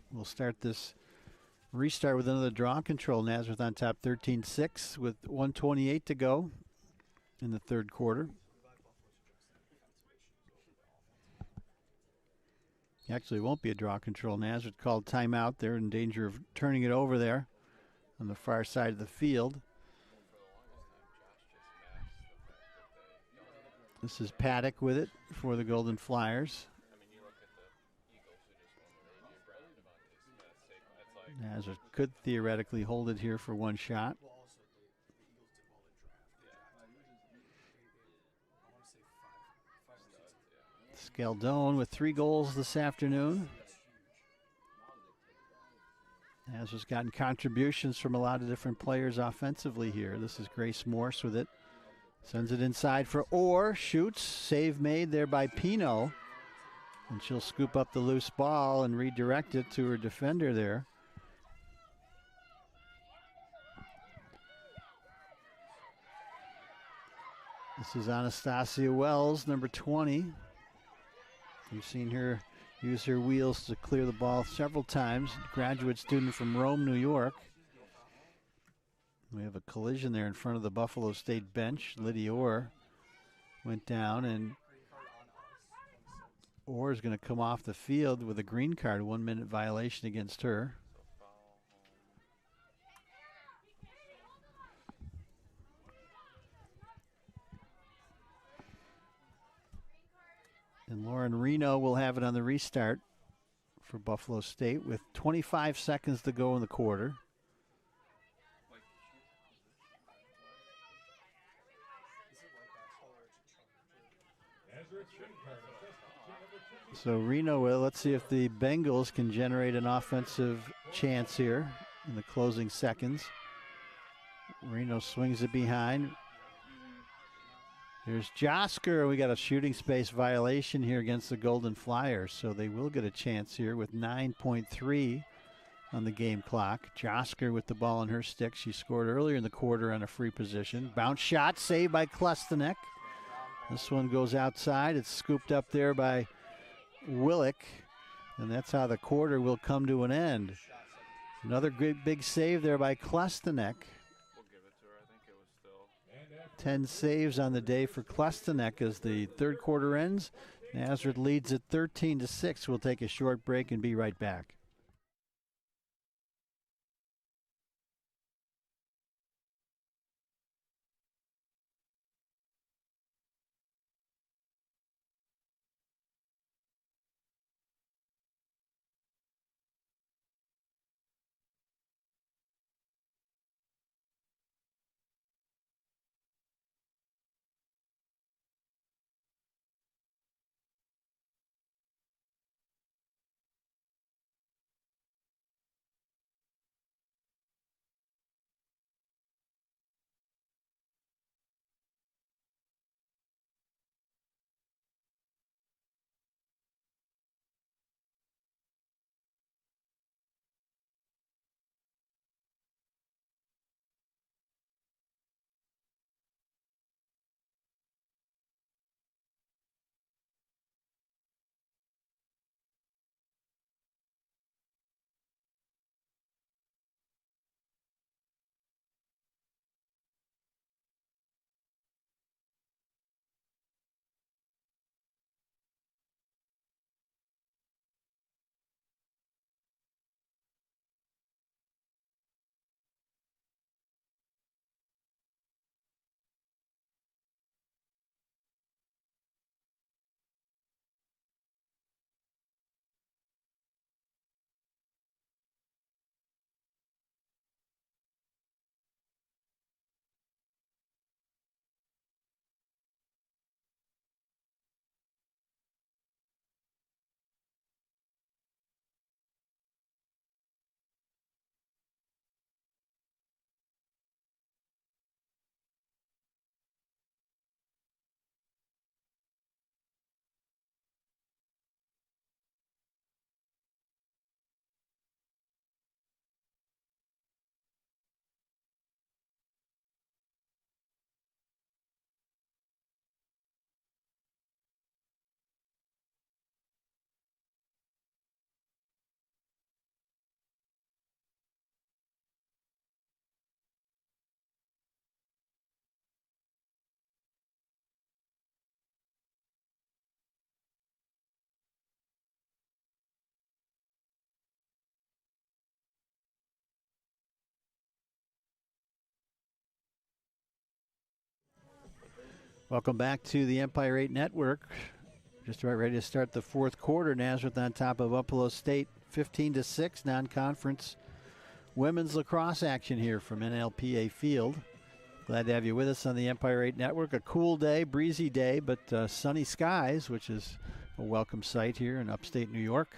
We'll start this restart with another draw control. Nazareth on top 13-6 with 1:28 to go in the third quarter. Actually, it won't be a draw control. Nazareth called timeout. They're in danger of turning it over there on the far side of the field. This is Paddock with it for the Golden Flyers. Nazareth could theoretically hold it here for one shot. Scaldone with 3 goals this afternoon. Nazareth's gotten contributions from a lot of different players offensively here. This is Grace Morse with it. Sends it inside for Orr. Shoots. Save made there by Pino. And she'll scoop up the loose ball and redirect it to her defender there. This is Anastasia Wells, number 20. You've seen her use her wheels to clear the ball several times. Graduate student from Rome, New York. We have a collision there in front of the Buffalo State bench. Lydia Orr went down, and Orr is going to come off the field with a green card, 1 minute violation against her. So foul. And Lauren Reno will have it on the restart for Buffalo State with 25 seconds to go in the quarter. So Reno will, let's see if the Bengals can generate an offensive chance here in the closing seconds. Reno swings it behind. Here's Josker. We got a shooting space violation here against the Golden Flyers, so they will get a chance here with 9.3 on the game clock. Josker with the ball in her stick. She scored earlier in the quarter on a free position. Bounce shot saved by Klustenek. This one goes outside. It's scooped up there by Willick, and that's how the quarter will come to an end. Another great big save there by Klustenek. 10 saves on the day for Klustenek as the third quarter ends. Nazareth leads at 13-6. We'll take a short break and be right back. Welcome back to the Empire 8 Network. Just about ready to start the fourth quarter. Nazareth on top of Buffalo State, 15-6, non-conference women's lacrosse action here from NLPA Field. Glad to have you with us on the Empire 8 Network. A cool day, breezy day, but sunny skies, which is a welcome sight here in upstate New York.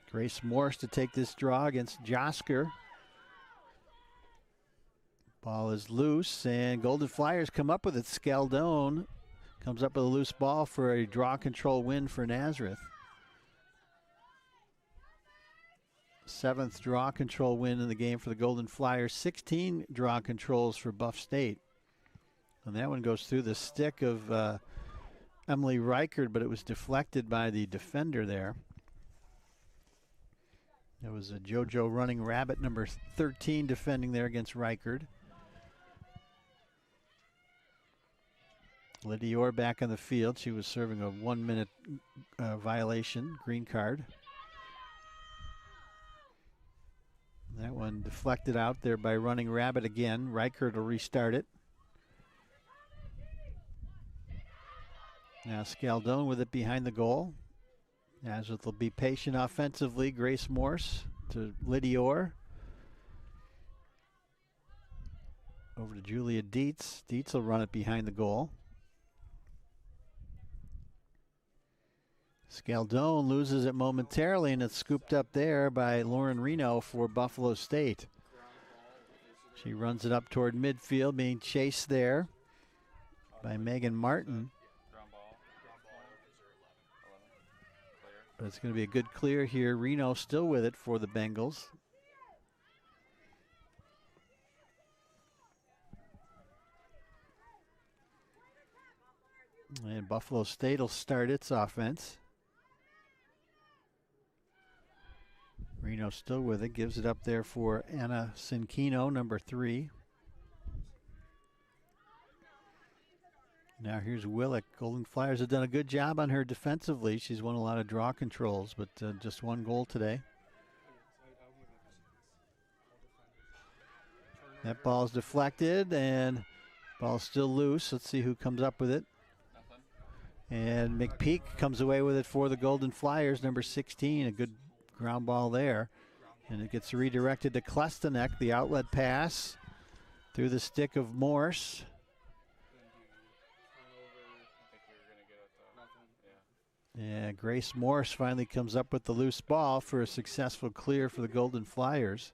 Grace Morse to take this draw against Josker. Ball is loose, and Golden Flyers come up with it. Scaldone comes up with a loose ball for a draw control win for Nazareth. 7th draw control win in the game for the Golden Flyers. 16 draw controls for Buff State. And that one goes through the stick of Emily Reichert, but it was deflected by the defender there. It was a JoJo Running Rabbit, number 13, defending there against Reichert. Lydia Orr back on the field. She was serving a 1 minute violation, green card. That one deflected out there by Running Rabbit again. Reichert will restart it. Now Scaldone with it behind the goal. Nazareth will be patient offensively. Grace Morse to Lydia Orr. Over to Julia Dietz. Dietz will run it behind the goal. Scaldone loses it momentarily, and it's scooped up there by Lauren Reno for Buffalo State. She runs it up toward midfield, being chased there by Megan Martin. But it's going to be a good clear here. Reno still with it for the Bengals. And Buffalo State will start its offense. Reno still with it, gives it up there for Anna Cinquino, number 3. Now here's Willick. Golden Flyers have done a good job on her defensively. She's won a lot of draw controls, but just 1 goal today. That ball's deflected, and ball's still loose. Let's see who comes up with it. And McPeak comes away with it for the Golden Flyers, number 16. A good ground ball there. And it gets redirected to Klestanek. The outlet pass through the stick of Morse. Yeah, Grace Morse finally comes up with the loose ball for a successful clear for the Golden Flyers.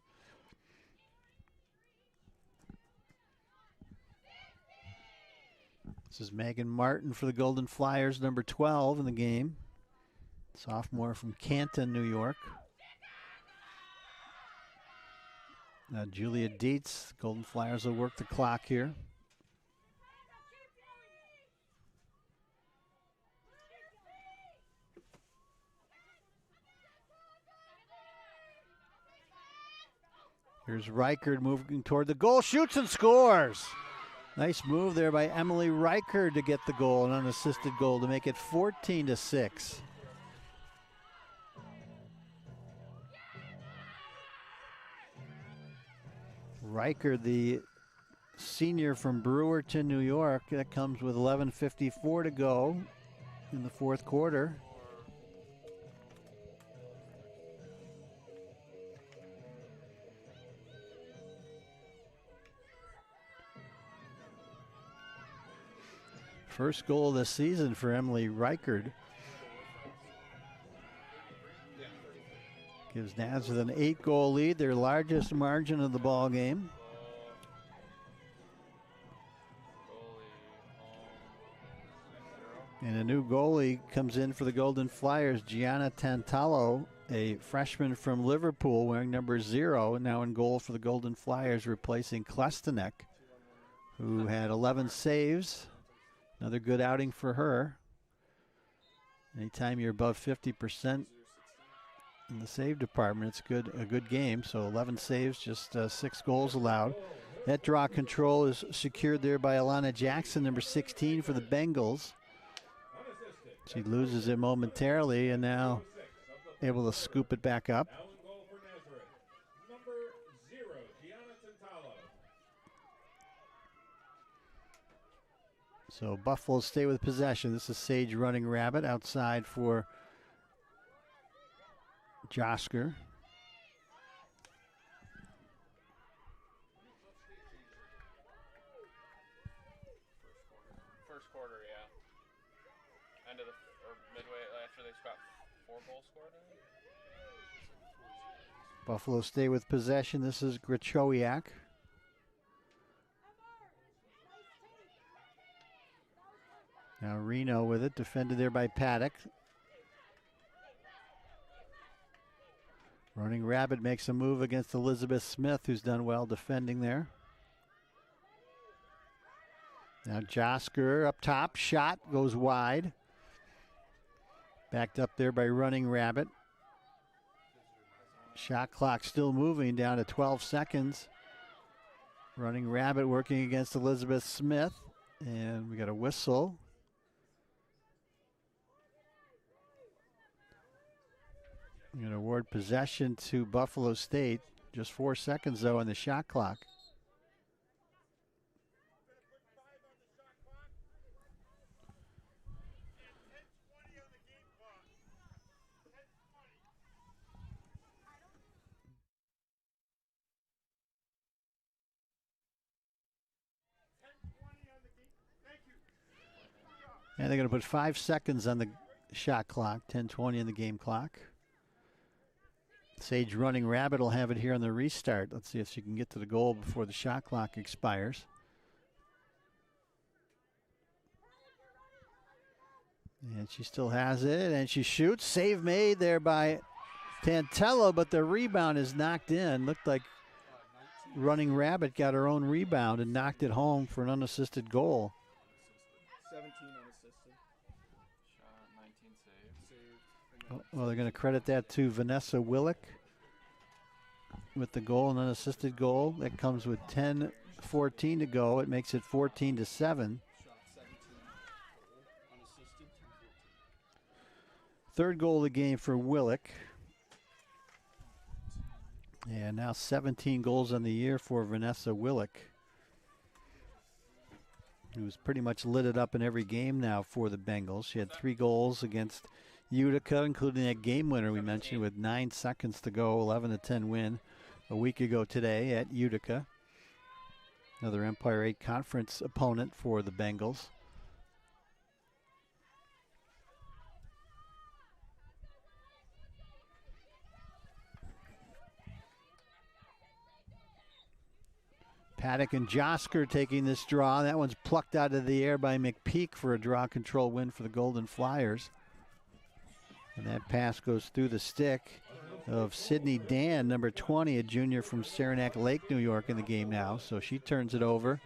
This is Megan Martin for the Golden Flyers, number 12 in the game. Sophomore from Canton, New York. Now Julia Dietz. Golden Flyers will work the clock here. Here's Reichert moving toward the goal, shoots and scores. Nice move there by Emily Reichert to get the goal, an unassisted goal to make it 14-6. Reichert, the senior from Brewerton, New York, that comes with 11:54 to go in the 4th quarter. First goal of the season for Emily Reichert. Gives Nazareth an 8-goal lead, their largest margin of the ball game. And a new goalie comes in for the Golden Flyers, Gianna Tantalo, a freshman from Liverpool wearing number 0, now in goal for the Golden Flyers, replacing Klestanek, who had 11 saves. Another good outing for her. Anytime you're above 50% in the save department, it's a good game. So 11 saves, just 6 goals allowed. That draw control is secured there by Alana Jackson, number 16 for the Bengals. She loses it momentarily and now able to scoop it back up. So Buffalo stay with possession. This is Sage Running Rabbit outside for Josker. First quarter, yeah. End of the midway after they got 4 goals scored. Buffalo stay with possession. This is Grachowiak. Now Reno with it, defended there by Paddock. Running Rabbit makes a move against Elizabeth Smith, who's done well defending there. Now Josker up top, shot goes wide. Backed up there by Running Rabbit. Shot clock still moving down to 12 seconds. Running Rabbit working against Elizabeth Smith. And we got a whistle. We're going to award possession to Buffalo State. Just 4 seconds, though, on the shot clock. And they're going to put 5 seconds on the shot clock, 10:20 on the game clock. Sage Running Rabbit will have it here on the restart. Let's see if she can get to the goal before the shot clock expires. And she still has it, and she shoots. Save made there by Tantello, but the rebound is knocked in. Looked like Running Rabbit got her own rebound and knocked it home for an unassisted goal. 17 unassisted. Shot, 19 saves. Well, they're going to credit that to Vanessa Willick with the goal, an unassisted goal. That comes with 10:14 to go. It makes it 14-7. Shot 17. Unassisted. 10-14. Third goal of the game for Willick. And now 17 goals on the year for Vanessa Willick, who's pretty much lit it up in every game now for the Bengals. She had 3 goals against Utica, including that game winner we mentioned with 9 seconds to go, 11-10 win a week ago today at Utica. Another Empire 8 Conference opponent for the Bengals. Paddock and Josker taking this draw. That one's plucked out of the air by McPeak for a draw control win for the Golden Flyers. And that pass goes through the stick of Sydney Dan, number 20, a junior from Saranac Lake, New York, in the game now. So she turns it over.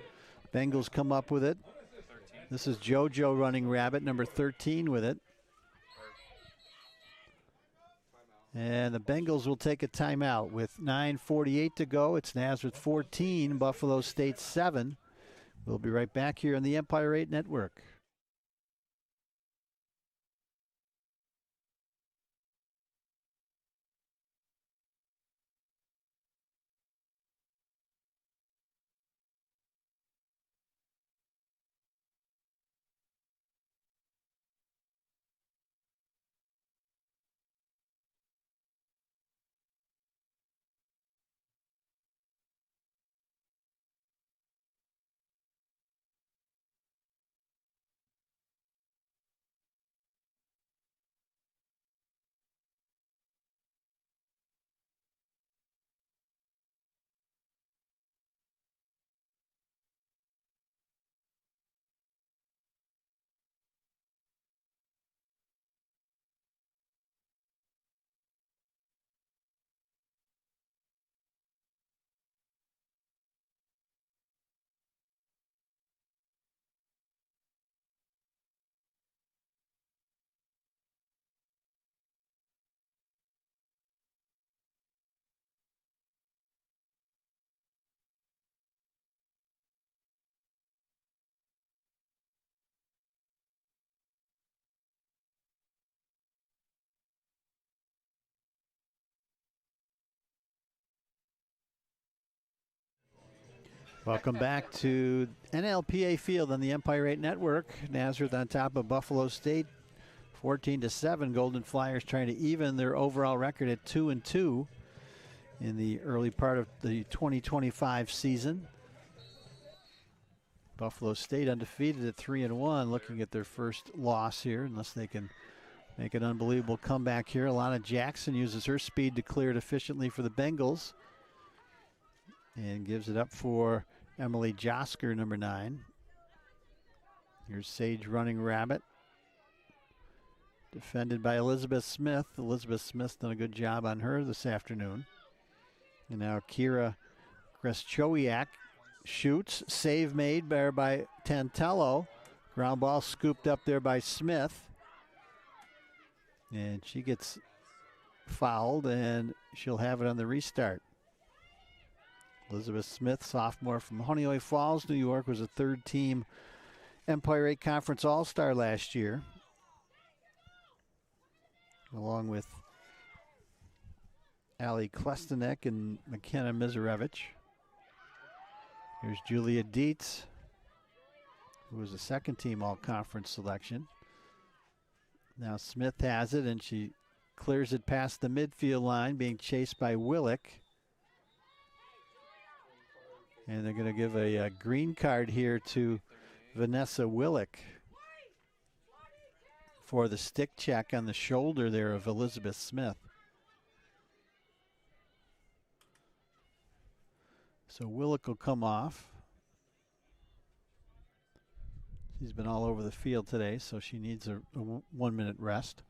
Bengals come up with it. This is JoJo Running Rabbit, number 13, with it. And the Bengals will take a timeout with 9:48 to go. It's Nazareth 14, Buffalo State 7. We'll be right back here on the Empire 8 Network. Welcome back to NLPA Field on the Empire 8 Network. Nazareth on top of Buffalo State, 14-7. Golden Flyers trying to even their overall record at 2-2 in the early part of the 2025 season. Buffalo State undefeated at 3-1, looking at their first loss here, unless they can make an unbelievable comeback here. Alana Jackson uses her speed to clear it efficiently for the Bengals and gives it up for Emily Josker, number 9. Here's Sage Running Rabbit, defended by Elizabeth Smith. Elizabeth Smith's done a good job on her this afternoon. And now Kira Greschowiak shoots. Save made there by Tantello. Ground ball scooped up there by Smith. And she gets fouled, and she'll have it on the restart. Elizabeth Smith, sophomore from Honeoye Falls, New York, was a third-team Empire 8 Conference All-Star last year, along with Ali Klestanek and McKenna Mizarevich. Here's Julia Dietz, who was a second-team All-Conference selection. Now Smith has it, and she clears it past the midfield line, being chased by Willick. And they're going to give a green card here to Vanessa Willick for the stick check on the shoulder there of Elizabeth Smith. So Willick will come off. She's been all over the field today, so she needs a 1 minute rest.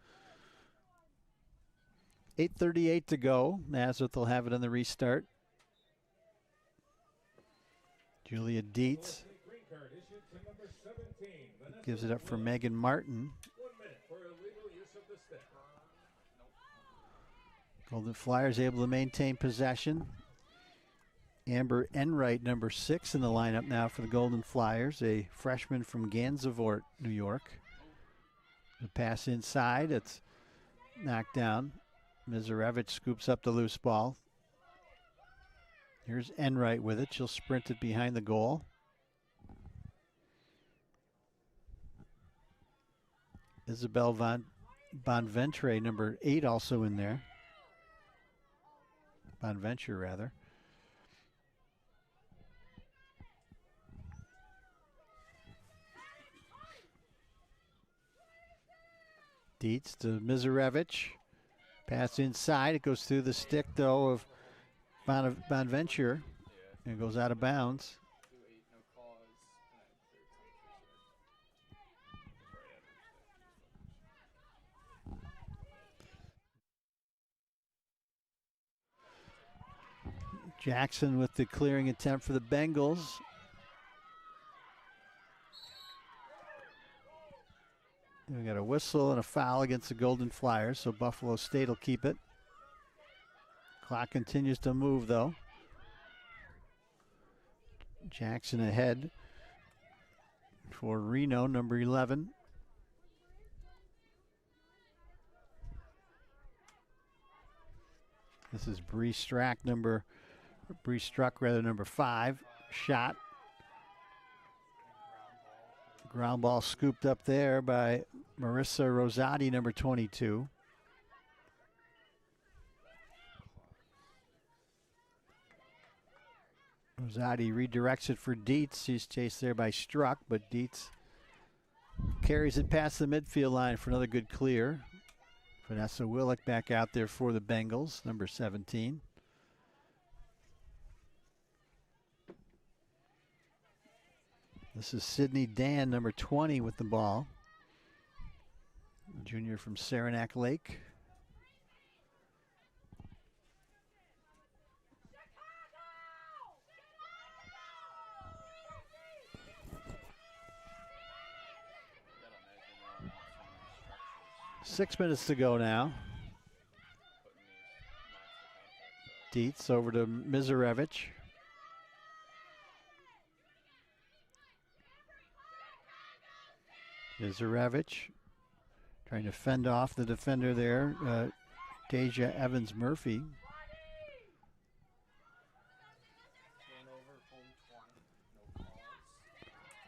8:38 to go. Nazareth will have it on the restart. Julia Dietz gives it up for Megan Martin. Golden Flyers able to maintain possession. Amber Enright, number 6 in the lineup now for the Golden Flyers, a freshman from Gansevoort, New York. The pass inside, it's knocked down. Mizarevich scoops up the loose ball. Here's Enright with it. She'll sprint it behind the goal. Isabel Bonventre, number 8, also in there. Bonventure, rather. Dietz to Mizarevich. Pass inside. It goes through the stick, though, of Bonventure. And it goes out of bounds. Jackson with the clearing attempt for the Bengals. We got a whistle and a foul against the Golden Flyers, so Buffalo State will keep it. Clock continues to move, though. Jackson ahead for Reno, number 11. This is Bree Struck, number 5. Shot. Ground ball scooped up there by Marissa Rosati, number 22. Rosati redirects it for Dietz. He's chased there by Struck, but Dietz carries it past the midfield line for another good clear. Vanessa Willick back out there for the Bengals, number 17. This is Sydney Dan, number 20, with the ball. Junior from Saranac Lake. Six minutes to go now. Dietz over to Mizarevich. Mizarevich trying to fend off the defender there, Deja Evans-Murphy.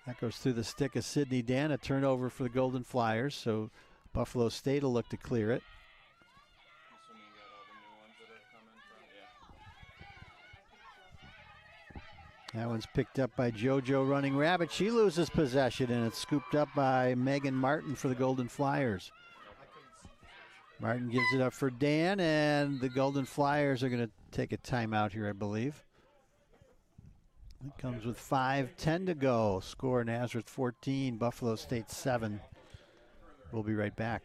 That goes through the stick of Sydney Dan, a turnover for the Golden Flyers, so Buffalo State will look to clear it. That one's picked up by JoJo Running Rabbit. She loses possession, and it's scooped up by Megan Martin for the Golden Flyers. Martin gives it up for Dan, and the Golden Flyers are going to take a timeout here, I believe. It comes with 5:10 to go. Score Nazareth 14, Buffalo State 7. We'll be right back.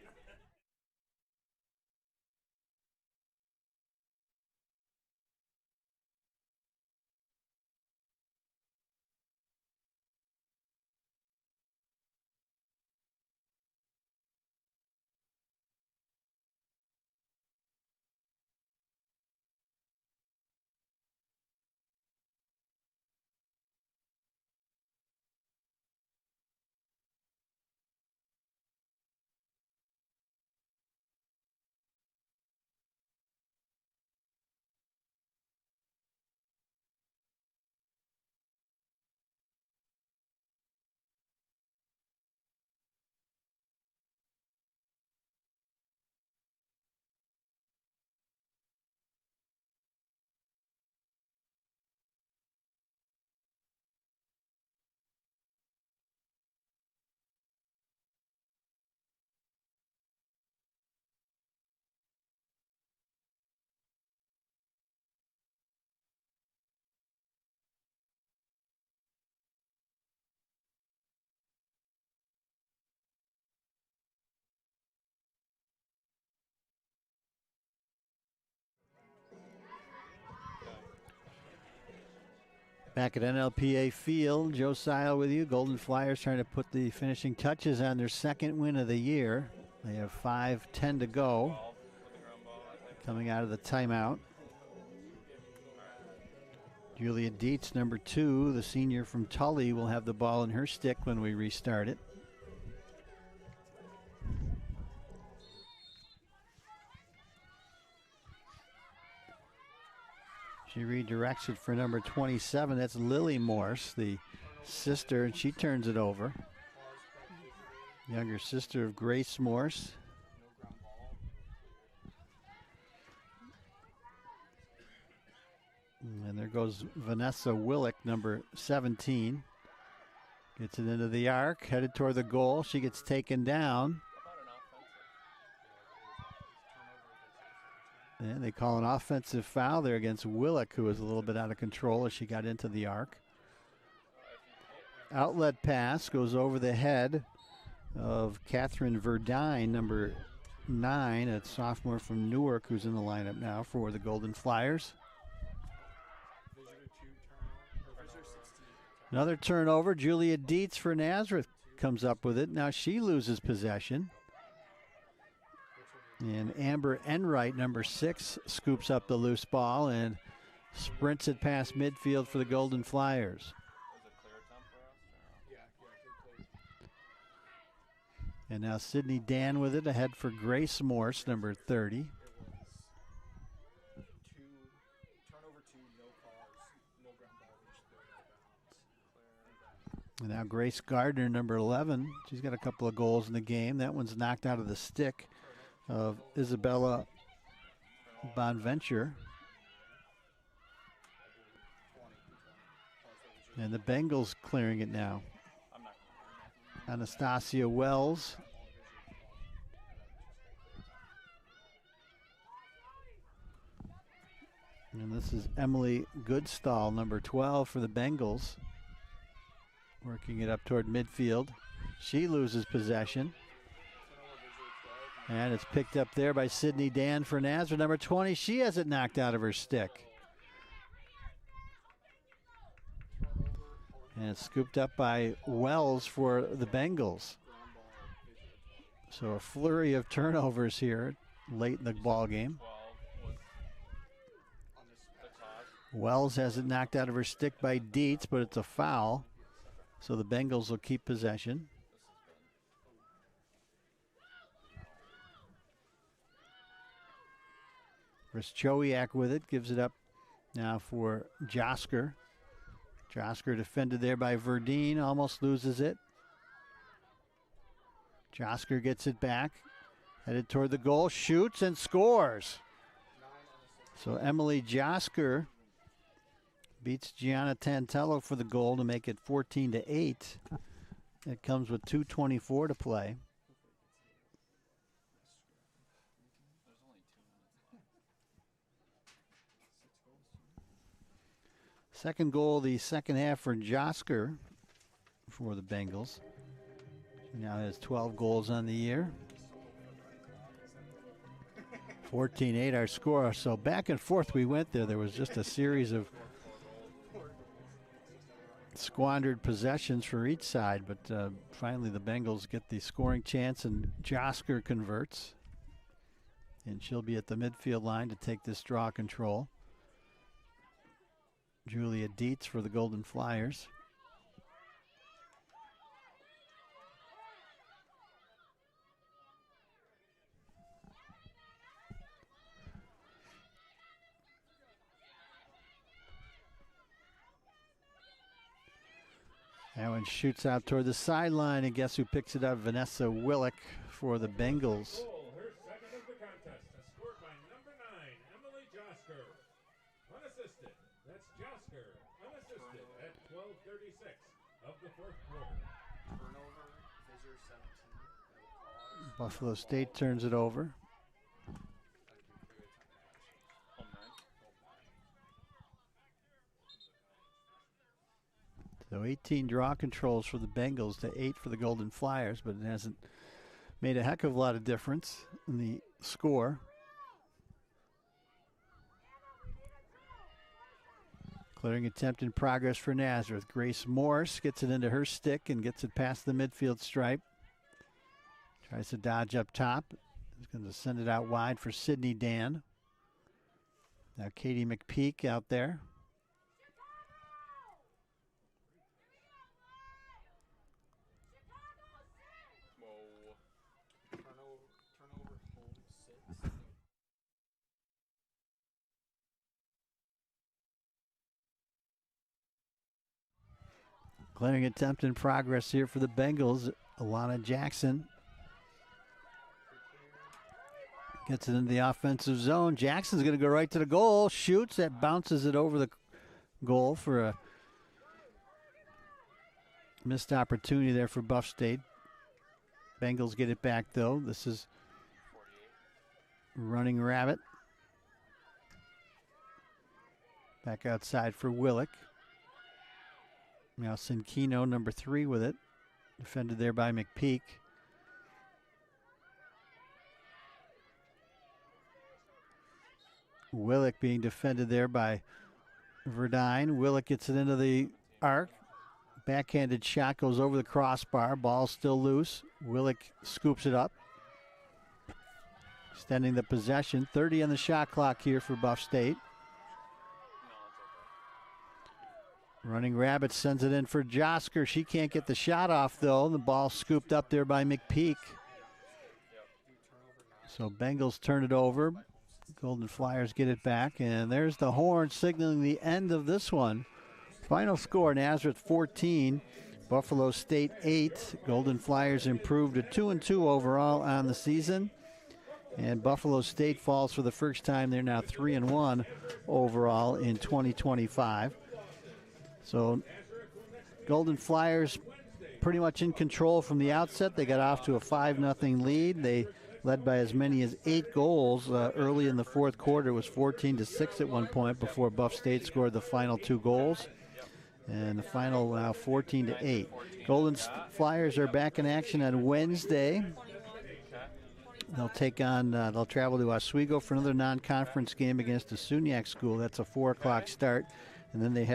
Back at NLPA Field, Joe Sile with you. Golden Flyers trying to put the finishing touches on their second win of the year. They have 5:10 to go. Coming out of the timeout. Julia Dietz, number 2, the senior from Tully, will have the ball in her stick when we restart it. She redirects it for number 27. That's Lily Morse, the sister, and she turns it over. Younger sister of Grace Morse. And there goes Vanessa Willick, number 17. Gets it into the arc, headed toward the goal. She gets taken down. And they call an offensive foul there against Willick, who was a little bit out of control as she got into the arc. Outlet pass goes over the head of Catherine Verdine, number 9, a sophomore from Newark, who's in the lineup now for the Golden Flyers. Another turnover. Julia Dietz for Nazareth comes up with it. Now she loses possession. And Amber Enright, number 6, scoops up the loose ball and sprints it past midfield for the Golden Flyers. And now Sydney Dan with it, ahead for Grace Morse, number 30. And now Grace Gardner, number 11. She's got a couple of goals in the game. That one's knocked out of the stick of Isabella Bonventure. And the Bengals clearing it now. Anastasia Wells. And this is Emily Goodstall, number 12 for the Bengals. Working it up toward midfield. She loses possession. And it's picked up there by Sydney Dan for Nazareth, number 20. She has it knocked out of her stick. And it's scooped up by Wells for the Bengals. So a flurry of turnovers here late in the ball game. Wells has it knocked out of her stick by Dietz, but it's a foul. So the Bengals will keep possession. Ryschowiak with it, gives it up now for Josker. Josker defended there by Verdine, almost loses it. Josker gets it back, headed toward the goal, shoots and scores. So Emily Josker beats Gianna Tantello for the goal to make it 14-8. It comes with 2:24 to play. Second goal of the second half for Josker for the Bengals. She now has 12 goals on the year. 14-8 our score. So back and forth we went there. There was just a series of squandered possessions for each side, but finally the Bengals get the scoring chance and Josker converts. And she'll be at the midfield line to take this draw control. Julia Dietz for the Golden Flyers. That one shoots out toward the sideline, and guess who picks it up? Vanessa Willick for the Bengals. Her second of the contest, scored by number 9, Emily Josker. Unassisted. That's Josker, unassisted at 12:36 of the fourth quarter. Turnover, Visor 17. Buffalo State turns it over. So 18 draw controls for the Bengals to 8 for the Golden Flyers, but it hasn't made a heck of a lot of difference in the score. Clearing attempt in progress for Nazareth. Grace Morse gets it into her stick and gets it past the midfield stripe. Tries to dodge up top. Is going to send it out wide for Sydney Dan. Now Katie McPeak out there. Turnover home 6. Clearing attempt in progress here for the Bengals. Alana Jackson gets it into the offensive zone. Jackson's going to go right to the goal. Shoots. That bounces it over the goal for a missed opportunity there for Buff State. Bengals get it back, though. This is Running Rabbit. Back outside for Willick. Now Sinkino, number 3, with it. Defended there by McPeak. Willick being defended there by Verdine. Willick gets it into the arc. Backhanded shot goes over the crossbar. Ball still loose. Willick scoops it up. Extending the possession. 30 on the shot clock here for Buff State. Running Rabbit sends it in for Josker. She can't get the shot off, though. The ball scooped up there by McPeak. So Bengals turn it over. Golden Flyers get it back. And there's the horn signaling the end of this one. Final score, Nazareth 14, Buffalo State 8. Golden Flyers improved to 2-2 overall on the season. And Buffalo State falls for the first time. They're now 3-1 overall in 2025. So Golden Flyers pretty much in control from the outset. They got off to a 5-0 lead. They led by as many as 8 goals early in the fourth quarter. It was 14-6 at one point before Buff State scored the final 2 goals. And the final now 14-8. Golden Flyers are back in action on Wednesday. They'll take on, they'll travel to Oswego for another non-conference game against a SUNYAC school. That's a 4 o'clock start. And then they head